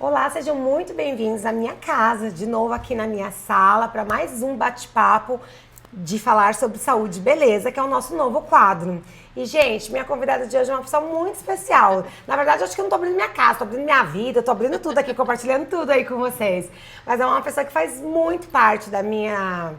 Olá, sejam muito bem-vindos à minha casa, de novo aqui na minha sala, para mais um bate-papo de falar sobre saúde e beleza, que é o nosso novo quadro. E, gente, minha convidada de hoje é uma pessoa muito especial. Na verdade, eu acho que eu não tô abrindo minha casa, tô abrindo minha vida, tô abrindo tudo aqui, compartilhando tudo aí com vocês. Mas é uma pessoa que faz muito parte da minha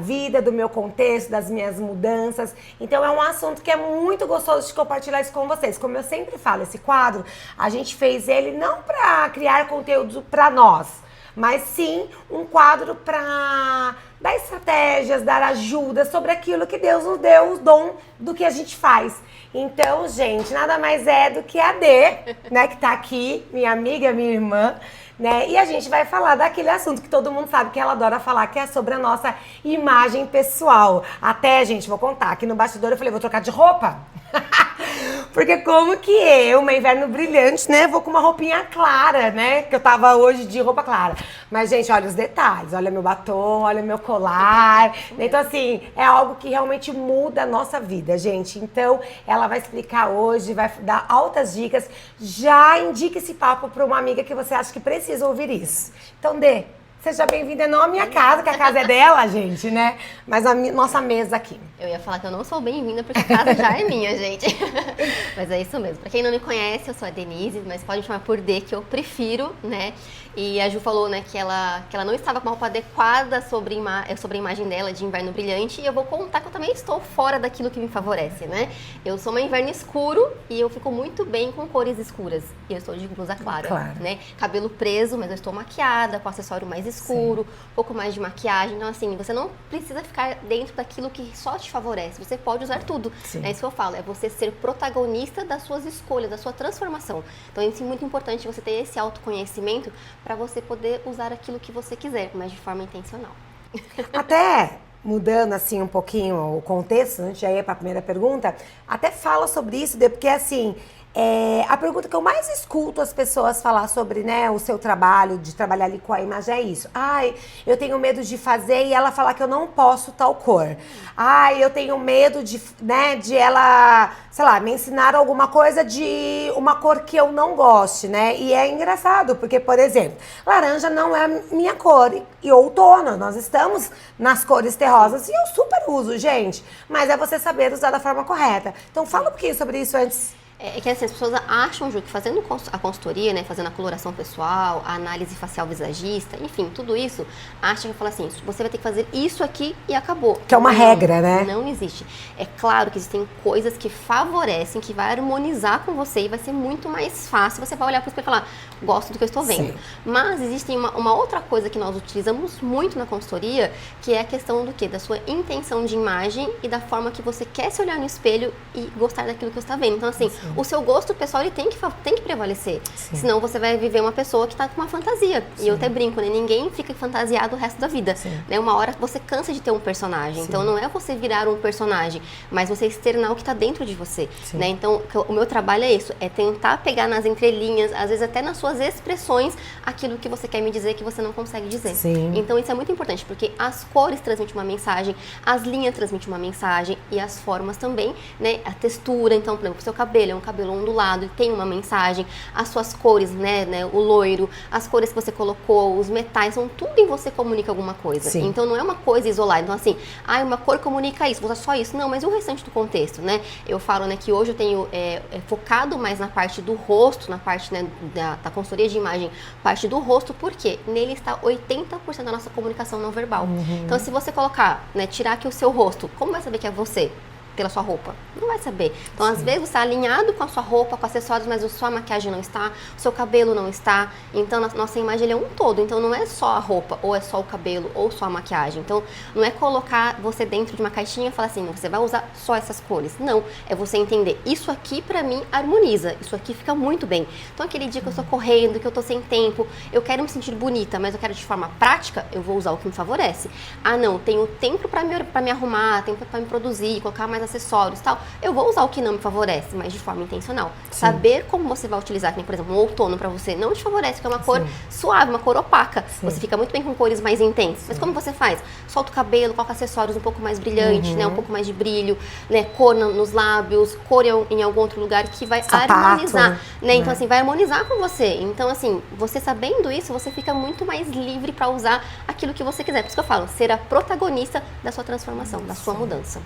vida, do meu contexto, das minhas mudanças. Então é um assunto que é muito gostoso de compartilhar isso com vocês. Como eu sempre falo, esse quadro, a gente fez ele não para criar conteúdo para nós, mas sim um quadro para dar estratégias, dar ajuda sobre aquilo que Deus nos deu, o dom do que a gente faz. Então, gente, nada mais é do que a D, né, que tá aqui, minha amiga, minha irmã, né? E a gente vai falar daquele assunto que todo mundo sabe que ela adora falar, que é sobre a nossa imagem pessoal. Até, gente, vou contar, aqui no bastidor eu falei, vou trocar de roupa? Porque como que eu, uma inverno brilhante, né, vou com uma roupinha clara, né, que eu tava hoje de roupa clara. Mas, gente, olha os detalhes, olha meu batom, olha meu colar. Então, assim, é algo que realmente muda a nossa vida, gente. Então, ela vai explicar hoje, vai dar altas dicas. Já indica esse papo para uma amiga que você acha que precisa ouvir isso. Então, Dê, seja bem-vinda, não à minha casa, que a casa é dela, gente, né? Mas a nossa mesa aqui. Eu ia falar que eu não sou bem-vinda porque a casa já é minha, gente. Mas é isso mesmo. Pra quem não me conhece, eu sou a Denise, mas pode me chamar por D, que eu prefiro, né? E a Ju falou, né, que ela não estava com uma roupa adequada sobre a imagem dela de inverno brilhante. E eu vou contar que eu também estou fora daquilo que me favorece, né? Eu sou uma inverno escuro e eu fico muito bem com cores escuras. E eu estou de blusa clara, né? Cabelo preso, mas eu estou maquiada, com acessório mais escuro, um pouco mais de maquiagem. Então, assim, você não precisa ficar dentro daquilo que só te favorece. Você pode usar tudo. É isso que eu falo, é você ser protagonista das suas escolhas, da sua transformação. Então, é muito importante você ter esse autoconhecimento para você poder usar aquilo que você quiser, mas de forma intencional. Até mudando assim um pouquinho o contexto, antes de ir para a primeira pergunta, até fala sobre isso, porque assim, a pergunta que eu mais escuto as pessoas falar sobre, né, o seu trabalho, de trabalhar ali com a imagem é isso. Ai, eu tenho medo de fazer e ela falar que eu não posso tal cor. Ai, eu tenho medo de, né, de ela, sei lá, me ensinar alguma coisa de uma cor que eu não goste, né? E é engraçado, porque, por exemplo, laranja não é a minha cor. E outono, nós estamos nas cores terrosas e eu super uso, gente. Mas é você saber usar da forma correta. Então, fala um pouquinho sobre isso antes. É que assim, as pessoas acham, Ju, que fazendo a consultoria, né, fazendo a coloração pessoal, a análise facial visagista, enfim, tudo isso, acham que fala assim, você vai ter que fazer isso aqui e acabou. Que é uma regra, né? Não existe. É claro que existem coisas que favorecem, que vai harmonizar com você e vai ser muito mais fácil. Você vai olhar para o espelho e falar, gosto do que eu estou vendo. Sim. Mas existe uma outra coisa que nós utilizamos muito na consultoria, que é a questão do quê? Da sua intenção de imagem e da forma que você quer se olhar no espelho e gostar daquilo que você está vendo. Então, assim, sim, o seu gosto pessoal ele tem que prevalecer. Sim. Senão você vai viver uma pessoa que está com uma fantasia. Sim. E eu até brinco, né? Ninguém fica fantasiado o resto da vida. Né? Uma hora você cansa de ter um personagem. Sim. Então não é você virar um personagem, mas você externar o que está dentro de você. Né? Então o meu trabalho é isso, é tentar pegar nas entrelinhas, às vezes até nas suas expressões, aquilo que você quer me dizer que você não consegue dizer. Sim. Então isso é muito importante, porque as cores transmitem uma mensagem, as linhas transmitem uma mensagem e as formas também, né? A textura, então, por exemplo, o seu cabelo é um cabelo ondulado e tem uma mensagem, as suas cores, né, o loiro, as cores que você colocou, os metais, são tudo em você comunica alguma coisa. Sim. Então não é uma coisa isolada. Então assim, uma cor comunica isso, vou usar só isso. Não, mas e o restante do contexto, né? Eu falo, né, que hoje eu tenho focado mais na parte do rosto, na parte, né, da consultoria de imagem, parte do rosto, porque nele está 80% da nossa comunicação não verbal. Uhum. Então se você colocar, né, tirar aqui o seu rosto, como vai saber que é você? Pela sua roupa. Não vai saber. Então, sim, às vezes, você está alinhado com a sua roupa, com acessórios, mas a sua maquiagem não está, o seu cabelo não está. Então, a nossa imagem ele é um todo. Então, não é só a roupa, ou é só o cabelo, ou só a maquiagem. Então, não é colocar você dentro de uma caixinha e falar assim, você vai usar só essas cores. Não. É você entender, isso aqui, pra mim, harmoniza. Isso aqui fica muito bem. Então, aquele dia que eu estou correndo, que eu estou sem tempo, eu quero me sentir bonita, mas eu quero de forma prática, eu vou usar o que me favorece. Ah, não, tenho tempo pra me arrumar, tempo pra me produzir, colocar mais acessórios e tal, eu vou usar o que não me favorece, mas de forma intencional. Saber como você vai utilizar, que nem, por exemplo, um outono pra você não te favorece, porque é uma cor suave, uma cor opaca. Você fica muito bem com cores mais intensas. Mas como você faz? Solta o cabelo, coloca acessórios um pouco mais brilhantes, né? Um pouco mais de brilho, né? Cor nos lábios, cor em algum outro lugar que vai harmonizar, né? Então, assim, vai harmonizar com você. Então, assim, você sabendo isso, você fica muito mais livre pra usar aquilo que você quiser. Por isso que eu falo, ser a protagonista da sua transformação, da sua mudança.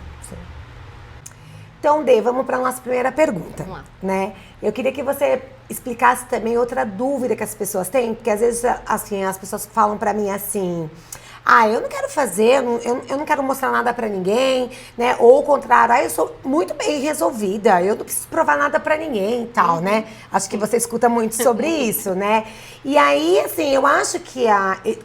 Então, Dê, vamos para a nossa primeira pergunta. Vamos lá. Né? Eu queria que você explicasse também outra dúvida que as pessoas têm, porque às vezes assim, as pessoas falam para mim assim: ah, eu não quero fazer, eu não quero mostrar nada pra ninguém, né? Ou o contrário, eu sou muito bem resolvida, eu não preciso provar nada pra ninguém e tal, né? Acho que você escuta muito sobre isso, né? E aí, assim, eu acho que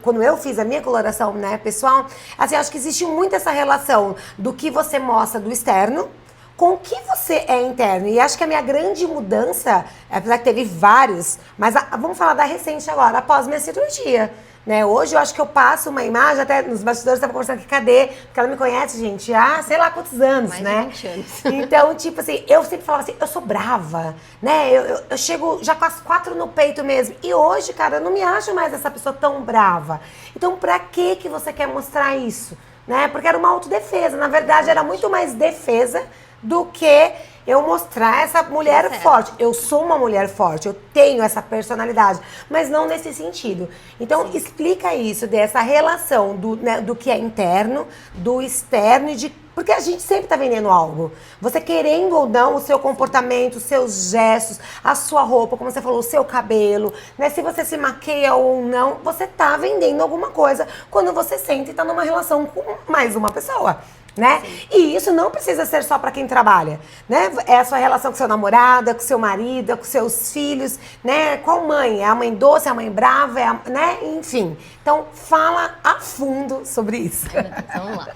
quando eu fiz a minha coloração, né, pessoal, assim, acho que existe muito essa relação do que você mostra do externo com o que você é interno. E acho que a minha grande mudança, apesar que teve vários, mas vamos falar da recente agora, após minha cirurgia. Né? Hoje eu acho que eu passo uma imagem, até nos bastidores eu estava conversando aqui, cadê? Porque ela me conhece, gente, há sei lá quantos anos, Mais né? de 20 anos. Então, tipo assim, eu sempre falava assim, eu sou brava, né? Eu chego já com as 4 no peito mesmo. E hoje, cara, eu não me acho mais essa pessoa tão brava. Então, pra que você quer mostrar isso? Né? Porque era uma autodefesa. Na verdade, era muito mais defesa do que eu mostrar essa mulher forte. Eu sou uma mulher forte, eu tenho essa personalidade, mas não nesse sentido. Então, explica isso, dessa relação do que é interno, do externo, porque a gente sempre tá vendendo algo. Você querendo ou não, o seu comportamento, os seus gestos, a sua roupa, como você falou, o seu cabelo, né? Se você se maqueia ou não, você tá vendendo alguma coisa quando você sente e tá numa relação com mais uma pessoa. Né? E isso não precisa ser só para quem trabalha, né? É a sua relação com seu namorado, com seu marido, com seus filhos, né? Qual mãe? É a mãe doce, é a mãe brava, né? Enfim. Então, fala a fundo sobre isso. Vamos lá.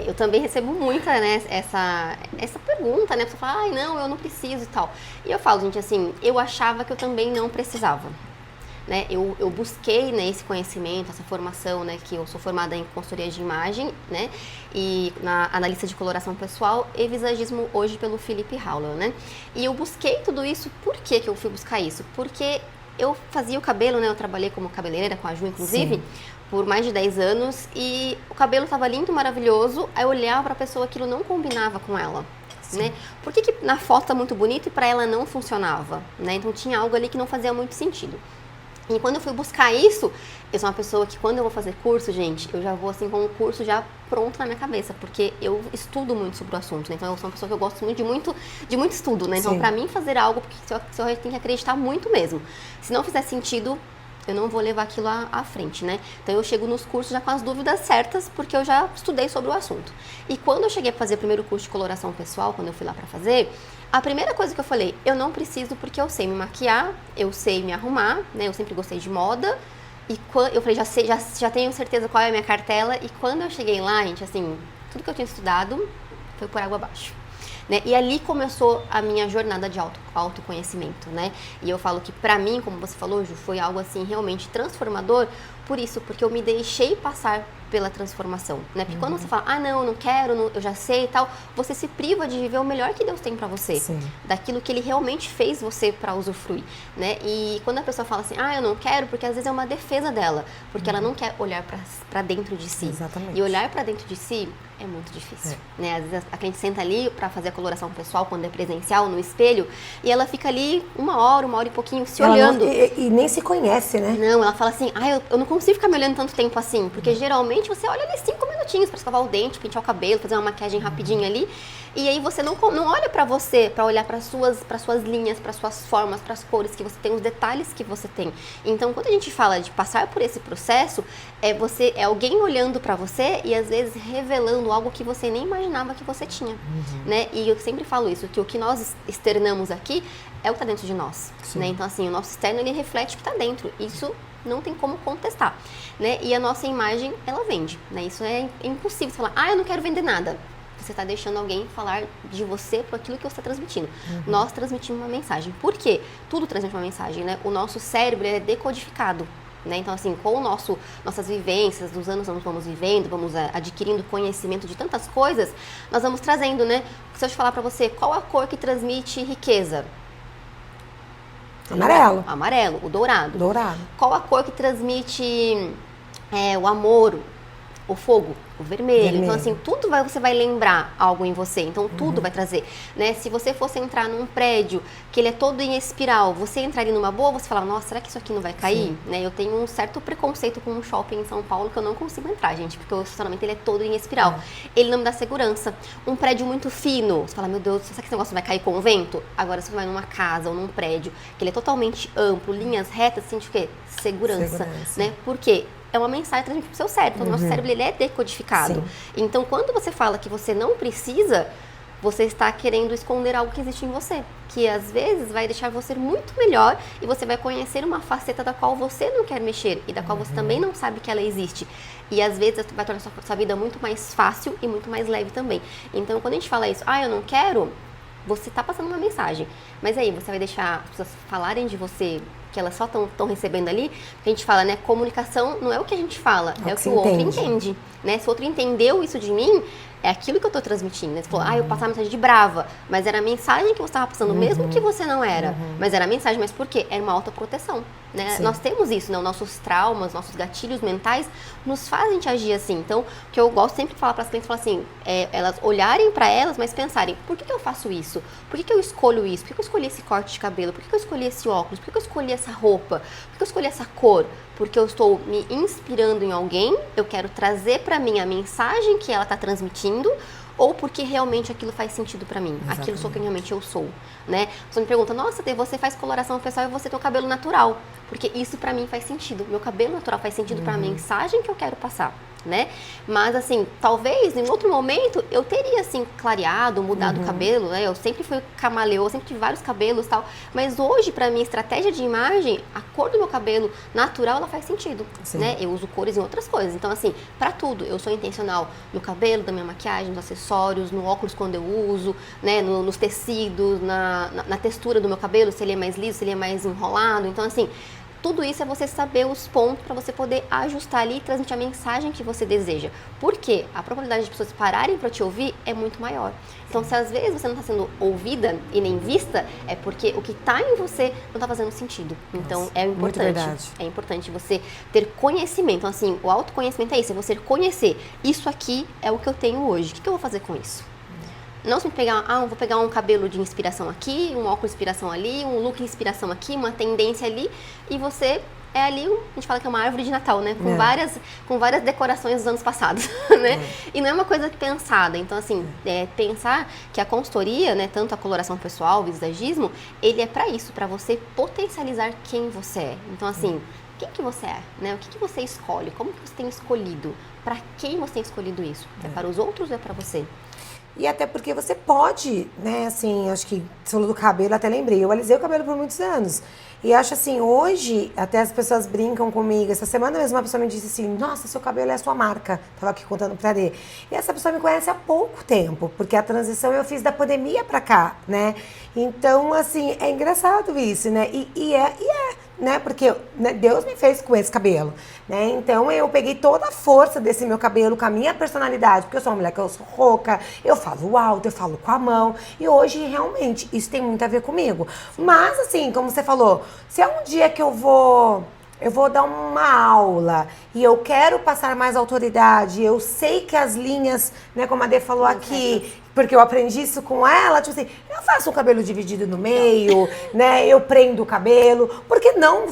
Eu também recebo muita, né, essa pergunta, né? A pessoa fala, ai, não, eu não preciso e tal. E eu falo, gente, assim, eu achava que eu também não precisava. Né, eu busquei, né, esse conhecimento, essa formação, né, que eu sou formada em consultoria de imagem, né, e na analista de coloração pessoal e visagismo hoje pelo Felipe Howell, né, e eu busquei tudo isso. Por que eu fui buscar isso? Porque eu fazia o cabelo, né, eu trabalhei como cabeleireira com a Ju, inclusive, por mais de 10 anos, e o cabelo estava lindo, maravilhoso, aí eu olhava para a pessoa, aquilo não combinava com ela. Né? Por que na foto tá muito bonito e para ela não funcionava? Né? Então tinha algo ali que não fazia muito sentido. E quando eu fui buscar isso, eu sou uma pessoa que quando eu vou fazer curso, gente, eu já vou assim com o curso já pronto na minha cabeça, porque eu estudo muito sobre o assunto, né? Então eu sou uma pessoa que eu gosto muito de muito estudo, né? Então pra mim fazer algo, porque eu tenho que acreditar muito mesmo. Se não fizer sentido, eu não vou levar aquilo à frente, né? Então eu chego nos cursos já com as dúvidas certas, porque eu já estudei sobre o assunto. E quando eu cheguei a fazer o primeiro curso de coloração pessoal, quando eu fui lá pra fazer, a primeira coisa que eu falei, eu não preciso porque eu sei me maquiar, eu sei me arrumar, né? Eu sempre gostei de moda. E eu falei, já tenho certeza qual é a minha cartela. E quando eu cheguei lá, gente, assim, tudo que eu tinha estudado foi por água abaixo. Né? E ali começou a minha jornada de autoconhecimento, né? E eu falo que pra mim, como você falou, Ju, foi algo assim realmente transformador, por isso, porque eu me deixei passar pela transformação, né? Porque quando você fala, ah, não, eu não quero, eu já sei e tal, você se priva de viver o melhor que Deus tem pra você, daquilo que Ele realmente fez você pra usufruir, né? E quando a pessoa fala assim, ah, eu não quero, porque às vezes é uma defesa dela, porque ela não quer olhar pra dentro de si. Exatamente. E olhar pra dentro de si é muito difícil, né? Às vezes a cliente senta ali pra fazer a coloração pessoal, quando é presencial, no espelho, e ela fica ali uma hora e pouquinho se olhando. E nem se conhece, né? Não, ela fala assim, ah, eu não consigo ficar me olhando tanto tempo assim, porque geralmente você olha ali 5 minutinhos pra escovar o dente, pentear o cabelo, fazer uma maquiagem rapidinha ali, e aí você não olha pra você, pra olhar para suas linhas, para suas formas, para as cores que você tem, os detalhes que você tem. Então, quando a gente fala de passar por esse processo, é alguém olhando pra você e às vezes revelando algo que você nem imaginava que você tinha, né? E eu sempre falo isso, que o que nós externamos aqui é o que tá dentro de nós, né? Então, assim, o nosso externo, ele reflete o que tá dentro. Isso não tem como contestar, né? E a nossa imagem, ela vende, né? Isso é impossível. Você falar, ah, eu não quero vender nada. Você está deixando alguém falar de você por aquilo que você está transmitindo. Nós transmitimos uma mensagem. Por quê? Tudo transmite uma mensagem, né? O nosso cérebro é decodificado. né? Então, assim, com nossas vivências, dos anos nós vamos vivendo, vamos adquirindo conhecimento de tantas coisas, nós vamos trazendo, né? Se eu te falar pra você, qual a cor que transmite riqueza? Amarelo. Amarelo, o dourado. Dourado. Qual a cor que transmite o amor, o fogo? O vermelho. Então, assim, você vai lembrar algo em você. Então, tudo vai trazer, né? Se você fosse entrar num prédio que ele é todo em espiral, você entraria numa boa, você fala, nossa, será que isso aqui não vai cair? Né? Eu tenho um certo preconceito com um shopping em São Paulo que eu não consigo entrar, gente, porque o estacionamento ele é todo em espiral. Ele não me dá segurança. Um prédio muito fino, você fala, meu Deus, será que esse negócio vai cair com o vento? Agora, se você vai numa casa ou num prédio que ele é totalmente amplo, linhas retas, sente o quê? Segurança. Né? Por quê? É uma mensagem transmitida para o seu cérebro. Então, o nosso cérebro ele é decodificado. Então, quando você fala que você não precisa, você está querendo esconder algo que existe em você. Que, às vezes, vai deixar você muito melhor e você vai conhecer uma faceta da qual você não quer mexer e da qual você também não sabe que ela existe. E, às vezes, vai tornar a sua vida muito mais fácil e muito mais leve também. Então, quando a gente fala isso, eu não quero, você está passando uma mensagem. Mas aí, você vai deixar as pessoas falarem de você, que elas só estão recebendo ali, porque a gente fala, né, comunicação não é o que a gente fala, é o que o outro entende, né? Se o outro entendeu isso de mim, é aquilo que eu tô transmitindo, né? Você falou, eu passava a mensagem de brava, mas era a mensagem que você estava passando, mesmo que você não era, mas era a mensagem, mas por quê? Era uma autoproteção, né? Nós temos isso, né? Nossos traumas, nossos gatilhos mentais nos fazem te agir assim. Então, o que eu gosto sempre de falar para as clientes, falar assim, elas olharem para elas, mas pensarem, por que eu faço isso? Por que eu escolho isso? Por que eu escolhi esse corte de cabelo? Por que eu escolhi esse óculos? Por que eu escolhi essa roupa? Por que eu escolhi essa cor? Porque eu estou me inspirando em alguém, eu quero trazer para mim a mensagem que ela está transmitindo, ou porque realmente aquilo faz sentido para mim, Exatamente. aquilo sou quem realmente eu sou, né? Você me pergunta, nossa, você faz coloração pessoal e você tem o cabelo natural, porque isso para mim faz sentido, meu cabelo natural faz sentido para a mensagem que eu quero passar, né? Mas assim, talvez em outro momento eu teria assim clareado, mudado o cabelo, né? Eu sempre fui camaleão, eu sempre tive vários cabelos e tal, mas hoje para minha estratégia de imagem, a cor do meu cabelo natural, ela faz sentido, né? Eu uso cores em outras coisas, então assim, para tudo, eu sou intencional no cabelo, da minha maquiagem, nos acessórios, no óculos quando eu uso, né? Nos tecidos, na textura do meu cabelo, se ele é mais liso, se ele é mais enrolado, então assim, tudo isso é você saber os pontos para você poder ajustar ali e transmitir a mensagem que você deseja. Porque a probabilidade de pessoas pararem para te ouvir é muito maior. Então, se às vezes você não está sendo ouvida e nem vista, é porque o que está em você não está fazendo sentido. Então, Nossa, é muito importante. verdade. É importante você ter conhecimento. Então, assim, o autoconhecimento é isso, é você conhecer. Isso aqui é o que eu tenho hoje. O que eu vou fazer com isso? Não se pegar, vou pegar um cabelo de inspiração aqui, um óculos de inspiração ali, um look de inspiração aqui, uma tendência ali, e você é ali, a gente fala que é uma árvore de Natal, né? Com várias decorações dos anos passados, né? E não é uma coisa pensada. Então, assim, pensar que a consultoria, né, tanto a coloração pessoal, o visagismo, ele é para isso, para você potencializar quem você é. Então, assim, quem que você é, né? O que você escolhe? Como que você tem escolhido? Para quem você tem escolhido isso? É para os outros ou é para você? E até porque você pode, né, assim, acho que você falou do cabelo, até lembrei, eu alisei o cabelo por muitos anos. E acho assim, hoje, até as pessoas brincam comigo. Essa semana mesmo uma pessoa me disse assim, nossa, seu cabelo é a sua marca. Tava aqui contando pra ele. E essa pessoa me conhece há pouco tempo, porque a transição eu fiz da pandemia pra cá, né? Então, assim, é engraçado isso, né? Né? Porque né, Deus me fez com esse cabelo, né? Então eu peguei toda a força desse meu cabelo com a minha personalidade, porque eu sou uma mulher que eu sou rouca, eu falo alto, eu falo com a mão, e hoje realmente isso tem muito a ver comigo. Mas assim, como você falou, se é um dia que eu vou dar uma aula e eu quero passar mais autoridade, eu sei que as linhas, né, como a Dê falou aqui, porque eu aprendi isso com ela, tipo assim, eu faço o cabelo dividido no meio, né, eu prendo o cabelo, porque não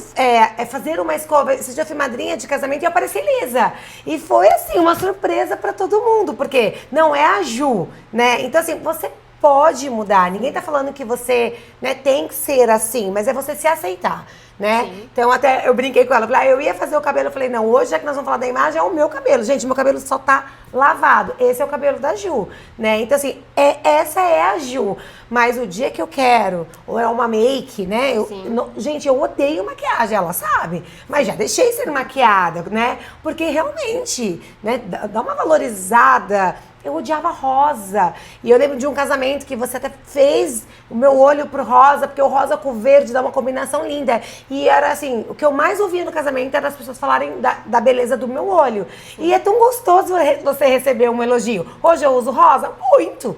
fazer uma escova, esse dia eu fui madrinha de casamento e eu apareci lisa, e foi assim, uma surpresa pra todo mundo, porque não é a Ju, né, então assim, você pode mudar, ninguém tá falando que você, né, tem que ser assim, mas é você se aceitar, né? Sim. Então até eu brinquei com ela, falei, eu ia fazer o cabelo, eu falei, não, hoje já que nós vamos falar da imagem, é o meu cabelo, gente, meu cabelo só tá lavado, esse é o cabelo da Ju, né? Então assim, essa é a Ju, mas o dia que eu quero, ou é uma make, né? Gente, eu odeio maquiagem, ela sabe, mas já deixei ser maquiada, né? Porque realmente, né, dá uma valorizada Eu odiava rosa. E eu lembro de um casamento que você até fez o meu olho pro rosa, porque o rosa com o verde dá uma combinação linda. E era assim, o que eu mais ouvia no casamento era as pessoas falarem da beleza do meu olho. E é tão gostoso você receber um elogio. Hoje eu uso rosa? Muito!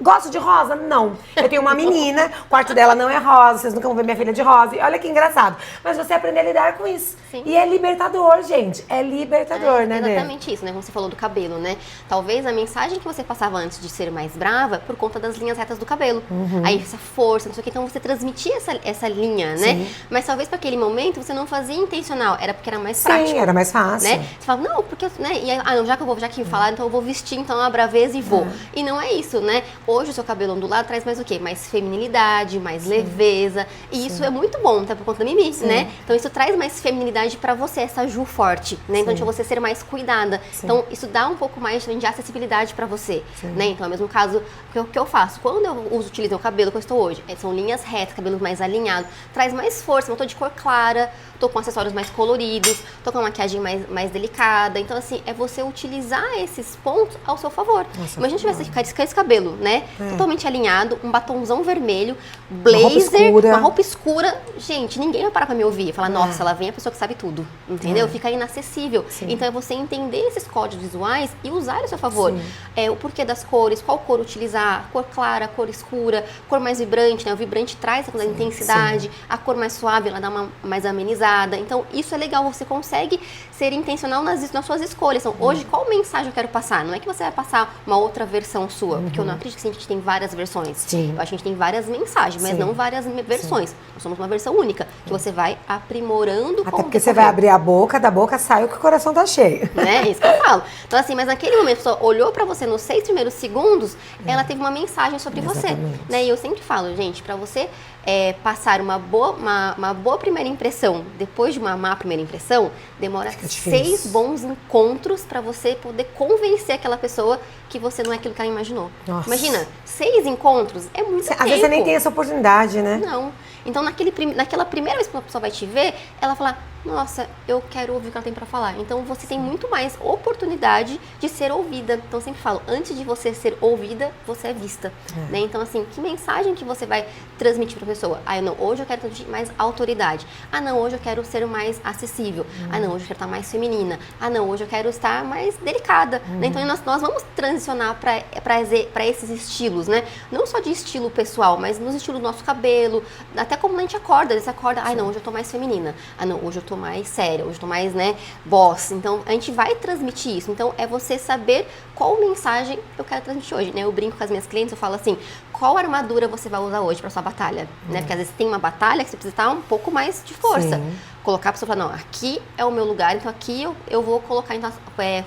Gosto de rosa? Não. Eu tenho uma menina, o quarto dela não é rosa, vocês nunca vão ver minha filha de rosa. E olha que engraçado. Mas você aprender a lidar com isso. Sim. E é libertador, gente. É libertador, né, Dê? Exatamente isso, né? Como você falou do cabelo, né? Talvez a mensagem que você passava antes de ser mais brava é por conta das linhas retas do cabelo. Aí essa força, não sei o que. Então você transmitia essa linha, né? Sim. Mas talvez para aquele momento você não fazia intencional, era porque era mais Sim, prático. era mais fácil. Né? Você fala, não, porque, né? E aí, não, já que falaram, então eu vou vestir então a braveza e vou. E não é isso, né? Hoje o seu cabelo ondulado traz mais o quê? Mais feminilidade, mais leveza. E isso é muito bom, tá? Por conta da Mimi, né? Então isso traz mais feminilidade pra você, essa Ju forte, né? Então de você ser mais cuidada. Então isso dá um pouco mais de acessibilidade pra você, né? Então é o mesmo caso que eu faço. Quando eu utilizo o cabelo que eu estou hoje, são linhas retas, cabelo mais alinhado, traz mais força. Eu tô de cor clara, tô com acessórios mais coloridos, tô com uma maquiagem mais delicada. Então assim, é você utilizar esses pontos ao seu favor. Imagina se tivesse com esse cabelo, né? Totalmente alinhado, um batonzão vermelho, blazer, uma roupa escura. Gente, ninguém vai parar pra me ouvir e falar, nossa, ela vem a pessoa que sabe tudo, entendeu? Fica inacessível. Então é você entender esses códigos visuais e usar a seu favor. O porquê das cores, qual cor utilizar, cor clara, cor escura, cor mais vibrante, né? O vibrante traz aquela intensidade, a cor mais suave, ela dá uma mais amenizada. Então isso é legal, você consegue ser intencional nas suas escolhas. Então, hoje, qual mensagem eu quero passar? Não é que você vai passar uma outra versão sua, porque eu não acredito que a gente tem várias versões. Eu acho que a gente tem várias mensagens, mas não várias versões. Nós somos uma versão única, que você vai aprimorando. Até porque você vai abrir a boca, da boca sai o que o coração tá cheio. Né? É isso que eu falo. Então assim, mas naquele momento, a pessoa olhou pra você nos 6 primeiros segundos, ela teve uma mensagem sobre você. Né? E eu sempre falo, gente, pra você passar uma boa primeira impressão, depois de uma má primeira impressão, demora 6 bons encontros pra você poder convencer aquela pessoa que você não é aquilo que ela imaginou. Nossa. Imagina, 6 encontros é muito tempo. Às vezes você nem tem essa oportunidade, né? Não. Então, naquela primeira vez que a pessoa vai te ver, ela fala, nossa, eu quero ouvir o que ela tem pra falar. Então, você tem muito mais oportunidade de ser ouvida. Então, eu sempre falo, antes de você ser ouvida, você é vista. Né? Então, assim, que mensagem que você vai transmitir pra pessoa? Ah, não, hoje eu quero transmitir mais autoridade. Ah, não, hoje eu quero ser mais acessível. Ah, não, hoje eu quero estar mais feminina. Ah, não, hoje eu quero estar mais delicada. Né? Então, nós vamos transicionar para esses estilos, né? Não só de estilo pessoal, mas nos estilos do nosso cabelo, até como a gente acorda. Você acorda, ah, não, hoje eu tô mais feminina. Ah, não, hoje eu tô mais séria, hoje eu tô mais, né, boss. Então, a gente vai transmitir isso. Então, é você saber qual mensagem eu quero transmitir hoje, né? Eu brinco com as minhas clientes, eu falo assim, qual armadura você vai usar hoje para sua batalha, né? Porque às vezes tem uma batalha que você precisa estar um pouco mais de força. Colocar a pessoa e falar, não, aqui é o meu lugar, então aqui eu vou colocar, então,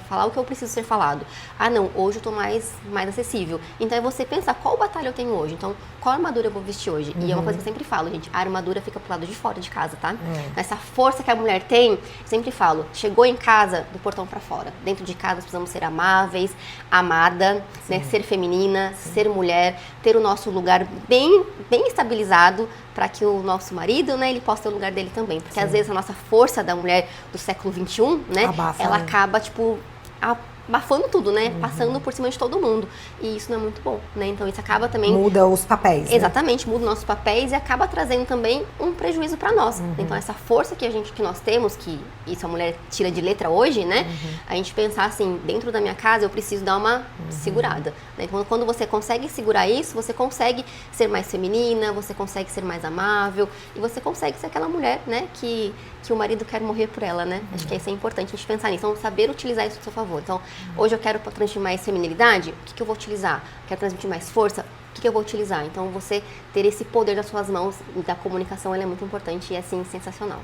falar o que eu preciso ser falado. Ah, não, hoje eu tô mais acessível. Então, é você pensar qual batalha eu tenho hoje. Então, qual armadura eu vou vestir hoje? E é uma coisa que eu sempre falo, gente, a armadura fica pro lado de fora de casa, tá? Essa força que a mulher tem, sempre falo, chegou em casa, do portão pra fora. Dentro de casa, precisamos ser amáveis, amada, né, ser feminina, ser mulher, ter o nosso lugar bem estabilizado para que o nosso marido, né, ele possa ter o lugar dele também. Porque às vezes a nossa força da mulher do século XXI, né, ela acaba, tipo, abafando tudo, né? Passando por cima de todo mundo. E isso não é muito bom, né? Então isso acaba também... Muda os papéis, né? Exatamente, muda os nossos papéis e acaba trazendo também um prejuízo para nós. Então essa força que nós temos, que isso a mulher tira de letra hoje, né? A gente pensar assim, dentro da minha casa eu preciso dar uma segurada. Né? Então, quando você consegue segurar isso, você consegue ser mais feminina, você consegue ser mais amável e você consegue ser aquela mulher, né? Que o marido quer morrer por ela, né? Acho que isso é importante a gente pensar nisso. Então, saber utilizar isso a seu favor. Então, hoje eu quero transmitir mais feminilidade, o que eu vou utilizar? Quero transmitir mais força, o que eu vou utilizar? Então, você ter esse poder nas suas mãos da comunicação, ela é muito importante e, assim, sensacional.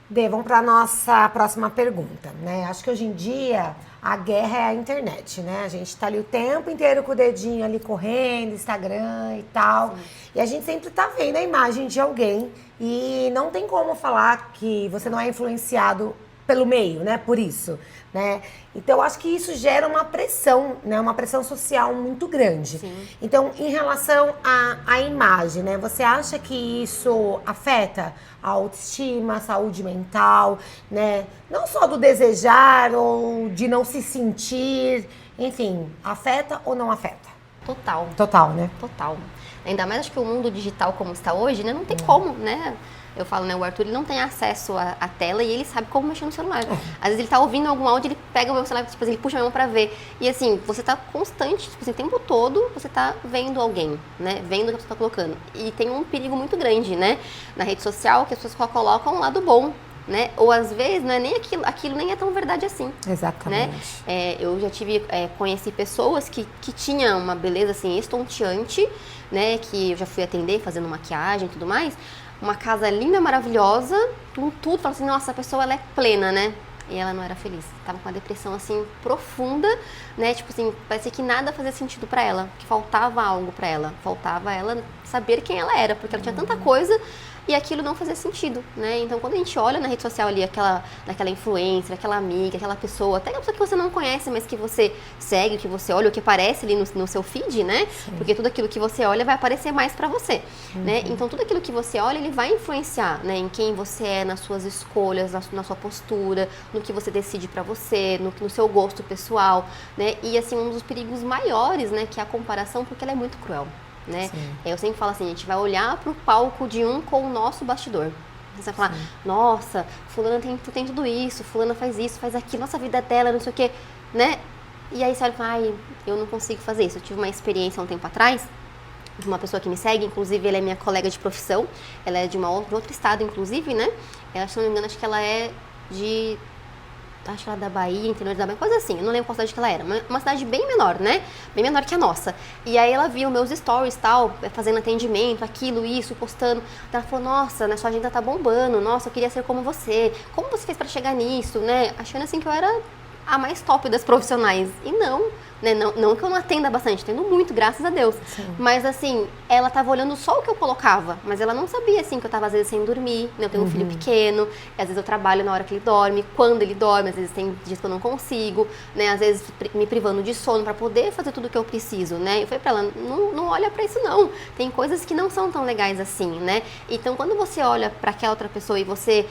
Dê, vamos para a nossa próxima pergunta, né? Acho que hoje em dia a guerra é a internet, né? A gente tá ali o tempo inteiro com o dedinho ali correndo, Instagram e tal. Sim. E a gente sempre tá vendo a imagem de alguém e não tem como falar que você não é influenciado pelo meio, né? Por isso, né? Então, eu acho que isso gera uma pressão, né? Uma pressão social muito grande. Sim. Então, em relação à imagem, né? Você acha que isso afeta a autoestima, a saúde mental, né? Não só do desejar ou de não se sentir, enfim, afeta ou não afeta? Total. Total, né? Total. Ainda mais acho que o mundo digital como está hoje, né? Não tem como, né? Eu falo, né? O Arthur, ele não tem acesso à tela e ele sabe como mexer no celular. Às vezes ele tá ouvindo algum áudio, ele pega o meu celular, tipo, ele puxa a mão pra ver. E assim, você tá constante, tipo assim, o tempo todo você tá vendo alguém, né? Vendo o que você tá colocando. E tem um perigo muito grande, né? Na rede social, que as pessoas colocam um lado bom, né? Ou às vezes não é nem aquilo nem é tão verdade assim. Exatamente. Né? Eu já conheci pessoas que tinham uma beleza assim estonteante, né? Que eu já fui atender fazendo maquiagem e tudo mais. Uma casa linda, maravilhosa, com tudo, falando assim, nossa, a pessoa ela é plena, né? E ela não era feliz. Tava com uma depressão assim profunda, né? Tipo assim, parecia que nada fazia sentido pra ela, que faltava algo pra ela, faltava ela saber quem ela era, porque ela tinha tanta coisa e aquilo não fazia sentido, né? Então, quando a gente olha na rede social ali, naquela influencer, aquela amiga, aquela pessoa, até aquela pessoa que você não conhece, mas que você segue, que você olha, o que aparece ali no seu feed, né? Sim. Porque tudo aquilo que você olha vai aparecer mais pra você, né? Então, tudo aquilo que você olha, ele vai influenciar, né? Em quem você é, nas suas escolhas, na sua postura, no que você decide pra você, no seu gosto pessoal, né? E, assim, um dos perigos maiores, né? Que é a comparação, porque ela é muito cruel. Né? Eu sempre falo assim, a gente vai olhar pro palco de um com o nosso bastidor. Você vai falar, nossa, fulana tem tudo isso, fulana faz isso, faz aquilo, nossa, a vida dela, não sei o quê, né? E aí você olha e fala, ai, eu não consigo fazer isso. Eu tive uma experiência há um tempo atrás, de uma pessoa que me segue, inclusive ela é minha colega de profissão, ela é de outro estado, inclusive, né? Ela, se não me engano, acho que ela é da Bahia, interior da Bahia, coisa assim, eu não lembro qual cidade que ela era, uma cidade bem menor, né? Bem menor que a nossa. E aí ela viu meus stories, tal, fazendo atendimento, aquilo, isso, postando. Ela falou, nossa, né, sua agenda tá bombando, nossa, eu queria ser como você fez pra chegar nisso, né? Achando assim que eu era a mais top das profissionais. E não, né? Não que eu não atenda bastante, atendo muito, graças a Deus. Sim. Mas assim, ela tava olhando só o que eu colocava, mas ela não sabia assim que eu tava às vezes sem dormir, né? Eu tenho um filho pequeno, às vezes eu trabalho na hora que ele dorme, quando ele dorme, às vezes tem dias que eu não consigo, né? Às vezes me privando de sono para poder fazer tudo o que eu preciso, né? Eu falei pra ela, não olha pra isso não. Tem coisas que não são tão legais assim, né? Então, quando você olha para aquela outra pessoa e você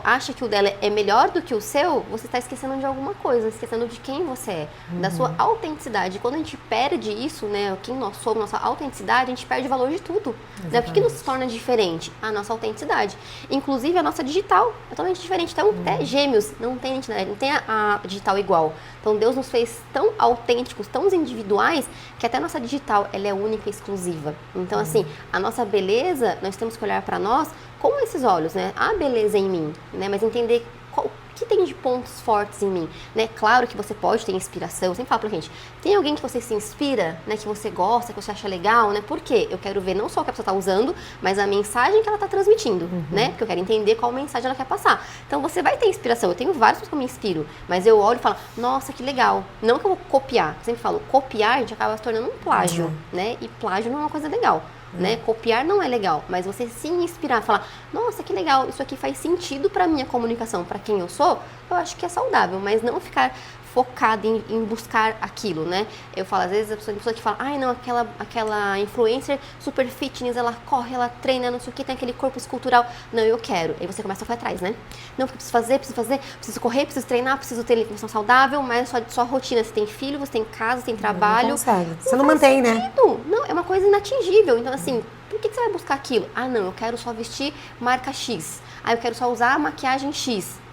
acha que o dela é melhor do que o seu, você está esquecendo de alguma coisa, esquecendo de quem você é, da sua autenticidade. Quando a gente perde isso, né, quem nós somos, nossa autenticidade, a gente perde o valor de tudo. Né? O que nos torna diferente? A nossa autenticidade. Inclusive, a nossa digital é totalmente diferente. Então, até gêmeos não tem identidade, não tem a digital igual. Então, Deus nos fez tão autênticos, tão individuais, que até a nossa digital, ela é única e exclusiva. Então, assim, a nossa beleza, nós temos que olhar para nós com esses olhos, né? Há beleza em mim, né? Mas entender o que tem de pontos fortes em mim, né? Claro que você pode ter inspiração. Eu sempre falo pra gente, tem alguém que você se inspira, né? Que você gosta, que você acha legal, né? Por quê? Eu quero ver não só o que a pessoa tá usando, mas a mensagem que ela tá transmitindo, né? Porque eu quero entender qual mensagem ela quer passar. Então, você vai ter inspiração. Eu tenho várias pessoas que eu me inspiro, mas eu olho e falo, nossa, que legal. Não que eu vou copiar. Eu sempre falo, copiar, a gente acaba se tornando um plágio, né? E plágio não é uma coisa legal. Né? Copiar não é legal, mas você se inspirar, falar, nossa, que legal, isso aqui faz sentido para minha comunicação, para quem eu sou, eu acho que é saudável, mas não ficar focada em buscar aquilo, né? Eu falo, às vezes, a pessoa que fala, ai, não, aquela influencer super fitness, ela corre, ela treina, não sei o que, tem aquele corpo escultural. Não, eu quero. Aí você começa a correr atrás, né? Não, porque preciso correr, preciso treinar, preciso ter alimentação saudável, mas só rotina. Você tem filho, você tem casa, você tem trabalho. Não consegue. Você não mantém, sentido. Né? Não, é uma coisa inatingível. Então, assim, por que você vai buscar aquilo? Ah, não, eu quero só vestir marca X. Ah, eu quero só usar maquiagem X.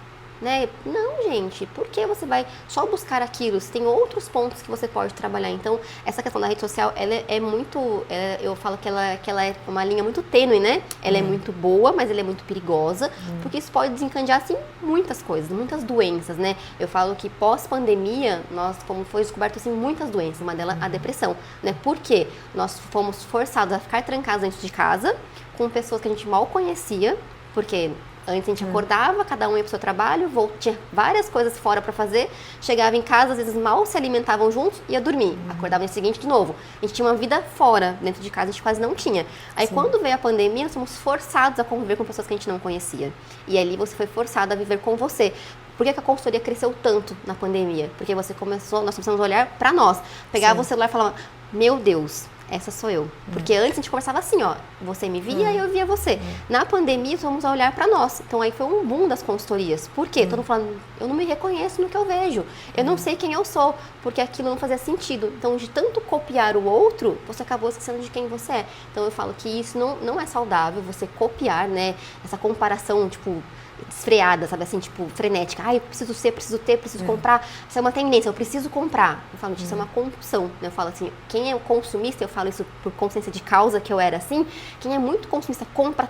Né? Não, gente, por que você vai só buscar aquilo? Se tem outros pontos que você pode trabalhar. Então, essa questão da rede social, ela é muito, eu falo que ela é uma linha muito tênue, né? Ela é muito boa, mas ela é muito perigosa, porque isso pode desencadear, assim, muitas coisas, muitas doenças, né? Eu falo que pós-pandemia, como foi descoberto, assim, muitas doenças, uma delas a depressão, né? Por quê? Nós fomos forçados a ficar trancados dentro de casa, com pessoas que a gente mal conhecia, porque antes a gente acordava, cada um ia pro seu trabalho, tinha várias coisas fora para fazer, chegava em casa, às vezes mal se alimentavam juntos, ia dormir, acordava no dia seguinte de novo. A gente tinha uma vida fora, dentro de casa a gente quase não tinha. Aí quando veio a pandemia, nós fomos forçados a conviver com pessoas que a gente não conhecia. E ali você foi forçado a viver com você. Por que a consultoria cresceu tanto na pandemia? Porque nós começamos a olhar para nós. Pegava o celular e falava, meu Deus, essa sou eu. Porque antes a gente conversava assim, ó, você me via e eu via você. Na pandemia, vamos a olhar para nós. Então aí foi um boom das consultorias. Por quê? Todo mundo falando, eu não me reconheço no que eu vejo. Eu não sei quem eu sou, porque aquilo não fazia sentido. Então, de tanto copiar o outro, você acabou esquecendo de quem você é. Então, eu falo que isso não é saudável, você copiar, né? Essa comparação, tipo, desfreada, sabe assim, tipo, frenética. Ai, eu preciso ser, preciso ter, preciso comprar. Isso é uma tendência, eu preciso comprar. Eu falo, isso é uma compulsão. Eu falo assim, quem é consumista, eu falo isso por consciência de causa, que eu era assim, quem é muito consumista, compra,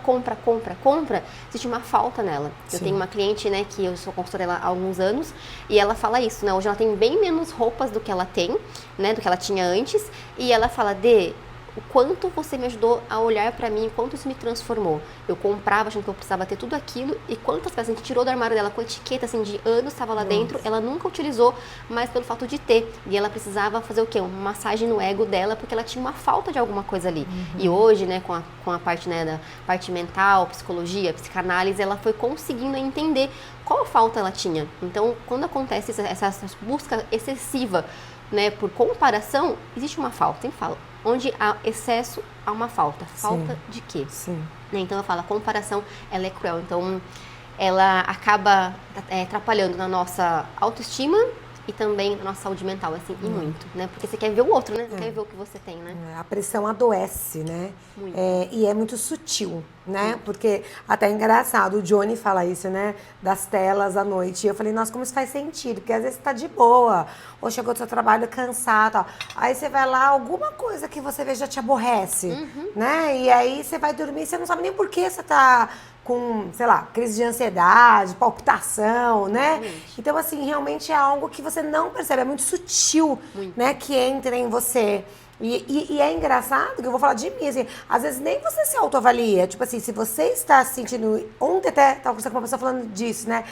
existe uma falta nela. Eu tenho uma cliente, né, que eu sou consultora há alguns anos, e ela fala isso, né, hoje ela tem bem menos roupas do que ela tem, né, do que ela tinha antes, e ela fala, o quanto você me ajudou a olhar pra mim, o quanto isso me transformou. Eu comprava achando que eu precisava ter tudo aquilo, e quantas peças a gente tirou do armário dela com etiqueta, assim, de anos, estava lá dentro, ela nunca utilizou, mas pelo fato de ter. E ela precisava fazer o quê? Uma massagem no ego dela, porque ela tinha uma falta de alguma coisa ali. E hoje, né, com a parte, né, da parte mental, psicologia, psicanálise, ela foi conseguindo entender qual falta ela tinha. Então, quando acontece essa busca excessiva, né, por comparação, existe uma falta, sempre falo. Onde há excesso, há uma falta. Falta de quê? Né? Então, eu falo, a comparação, ela é cruel. Então, ela acaba atrapalhando na nossa autoestima e também na nossa saúde mental, assim, e muito, né? Porque você quer ver o outro, né? Você quer ver o que você tem, né? A pressão adoece, né? Muito. E é muito sutil, né? Porque até é engraçado, o Johnny fala isso, né? Das telas à noite. E eu falei, nossa, como isso faz sentido? Porque às vezes você tá de boa, ou chegou do seu trabalho cansado, tal. Aí você vai lá, alguma coisa que você vê já te aborrece, né? E aí você vai dormir, você não sabe nem por que você tá com, sei lá, crise de ansiedade, palpitação, né? Então, assim, realmente é algo que você não percebe, é muito sutil, né? Que entra em você. E é engraçado, que eu vou falar de mim, assim, às vezes nem você se autoavalia. Tipo assim, se você está se sentindo... Ontem até tava conversando com uma pessoa falando disso, né?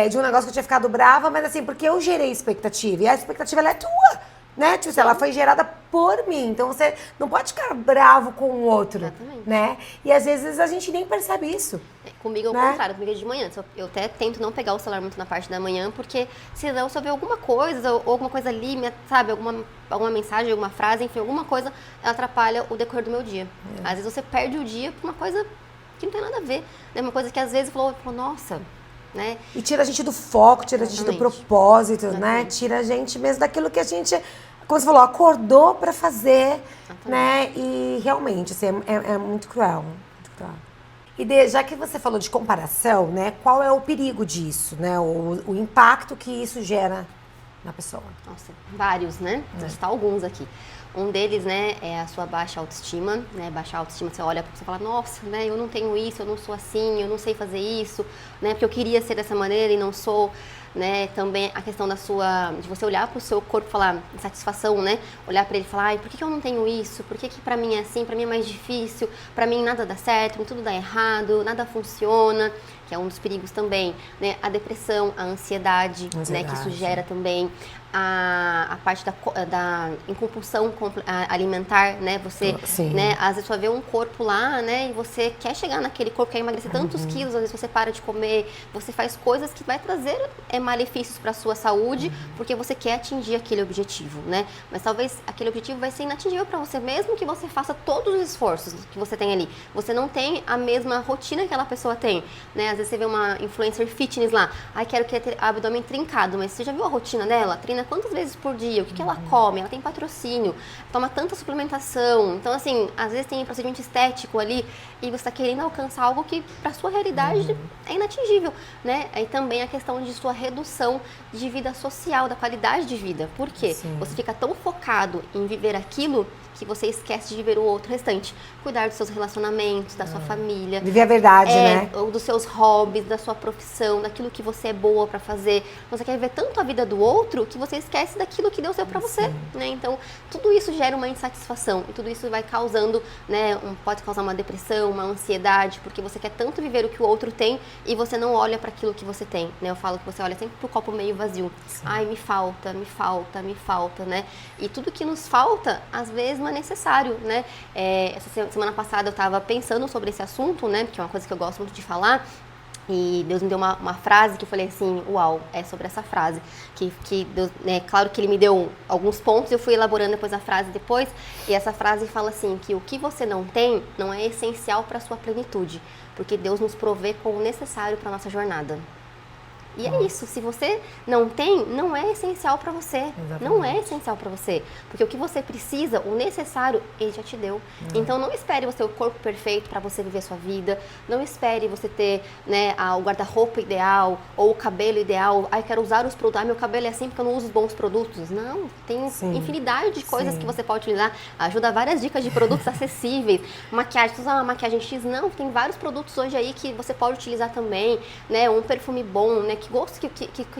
De um negócio que eu tinha ficado brava, mas assim, porque eu gerei expectativa. E a expectativa, ela é tua, né? Tipo assim, ela foi gerada por mim. Então, você não pode ficar bravo com o outro, né? E às vezes a gente nem percebe isso. Comigo é o contrário, comigo é de manhã. Eu até tento não pegar o celular muito na parte da manhã, porque senão se eu ver alguma coisa, ou alguma coisa ali, sabe, alguma mensagem, alguma frase, enfim, alguma coisa, ela atrapalha o decorrer do meu dia. Às vezes você perde o dia por uma coisa que não tem nada a ver, né? Uma coisa que às vezes falou, nossa, né? E tira a gente do foco, tira a gente do propósito, né? Tira a gente mesmo daquilo que a gente, como você falou, acordou pra fazer, né? E realmente, assim, é muito cruel, muito cruel. E já que você falou de comparação, né? Qual é o perigo disso, né? O impacto que isso gera na pessoa? Nossa, vários, né? Vou citar alguns aqui. Um deles, né, é a sua baixa autoestima, né? Baixa autoestima, você olha para você e fala, nossa, né, eu não tenho isso, eu não sou assim, eu não sei fazer isso, né? Porque eu queria ser dessa maneira e não sou, né? Também a questão de você olhar para o seu corpo e falar, insatisfação, né? Olhar para ele e falar, ai, por que eu não tenho isso? Por que para mim é assim? Para mim é mais difícil, para mim nada dá certo, tudo dá errado, nada funciona, que é um dos perigos também, né? A depressão, a ansiedade, né? Que isso gera também. A parte da incompulsão alimentar, né? Você, né? Às vezes você vê um corpo lá, né? E você quer chegar naquele corpo, quer emagrecer tantos quilos, às vezes você para de comer, você faz coisas que vai trazer malefícios para a sua saúde, porque você quer atingir aquele objetivo, né? Mas talvez aquele objetivo vai ser inatingível para você, mesmo que você faça todos os esforços que você tem ali. Você não tem a mesma rotina que aquela pessoa tem, né? Às vezes você vê uma influencer fitness lá, ai, quero ter abdômen trincado, mas você já viu a rotina dela? Treina quantas vezes por dia? O que ela come? Ela tem patrocínio, toma tanta suplementação. Então, assim, às vezes tem procedimento estético ali e você está querendo alcançar algo que, para sua realidade, é inatingível, né? Aí também a questão de sua redução de vida social, da qualidade de vida. Por quê? Você fica tão focado em viver aquilo que você esquece de viver o outro restante. Cuidar dos seus relacionamentos, da sua família. Viver a verdade, né? Ou dos seus hobbies, da sua profissão, daquilo que você é boa pra fazer. Você quer viver tanto a vida do outro que você esquece daquilo que Deus deu pra você, né? Então, tudo isso gera uma insatisfação e tudo isso vai causando, né, pode causar uma depressão, uma ansiedade, porque você quer tanto viver o que o outro tem e você não olha para aquilo que você tem, né? Eu falo que você olha sempre pro copo meio vazio. Ai, me falta, né? E tudo que nos falta, às vezes, não é necessário, né? Essa semana passada eu estava pensando sobre esse assunto, né? Porque é uma coisa que eu gosto muito de falar. E Deus me deu uma frase que eu falei assim, uau, é sobre essa frase. Que Deus, né, claro que Ele me deu alguns pontos, eu fui elaborando depois a frase depois. E essa frase fala assim, que o que você não tem não é essencial para a sua plenitude. Porque Deus nos provê com o necessário para a nossa jornada. E é isso, se você não tem, não é essencial para você. Exatamente. Não é essencial para você. Porque o que você precisa, o necessário, Ele já te deu. Então não espere você ter o corpo perfeito para você viver a sua vida. Não espere você ter, né, o guarda-roupa ideal ou o cabelo ideal. Eu quero usar os produtos. Meu cabelo é assim porque eu não uso os bons produtos. Não, tem infinidade de coisas que você pode utilizar. Ajuda várias dicas de produtos acessíveis. Maquiagem, você usa uma maquiagem X? Não, tem vários produtos hoje aí que você pode utilizar também. Né, um perfume bom, né? Que gosto,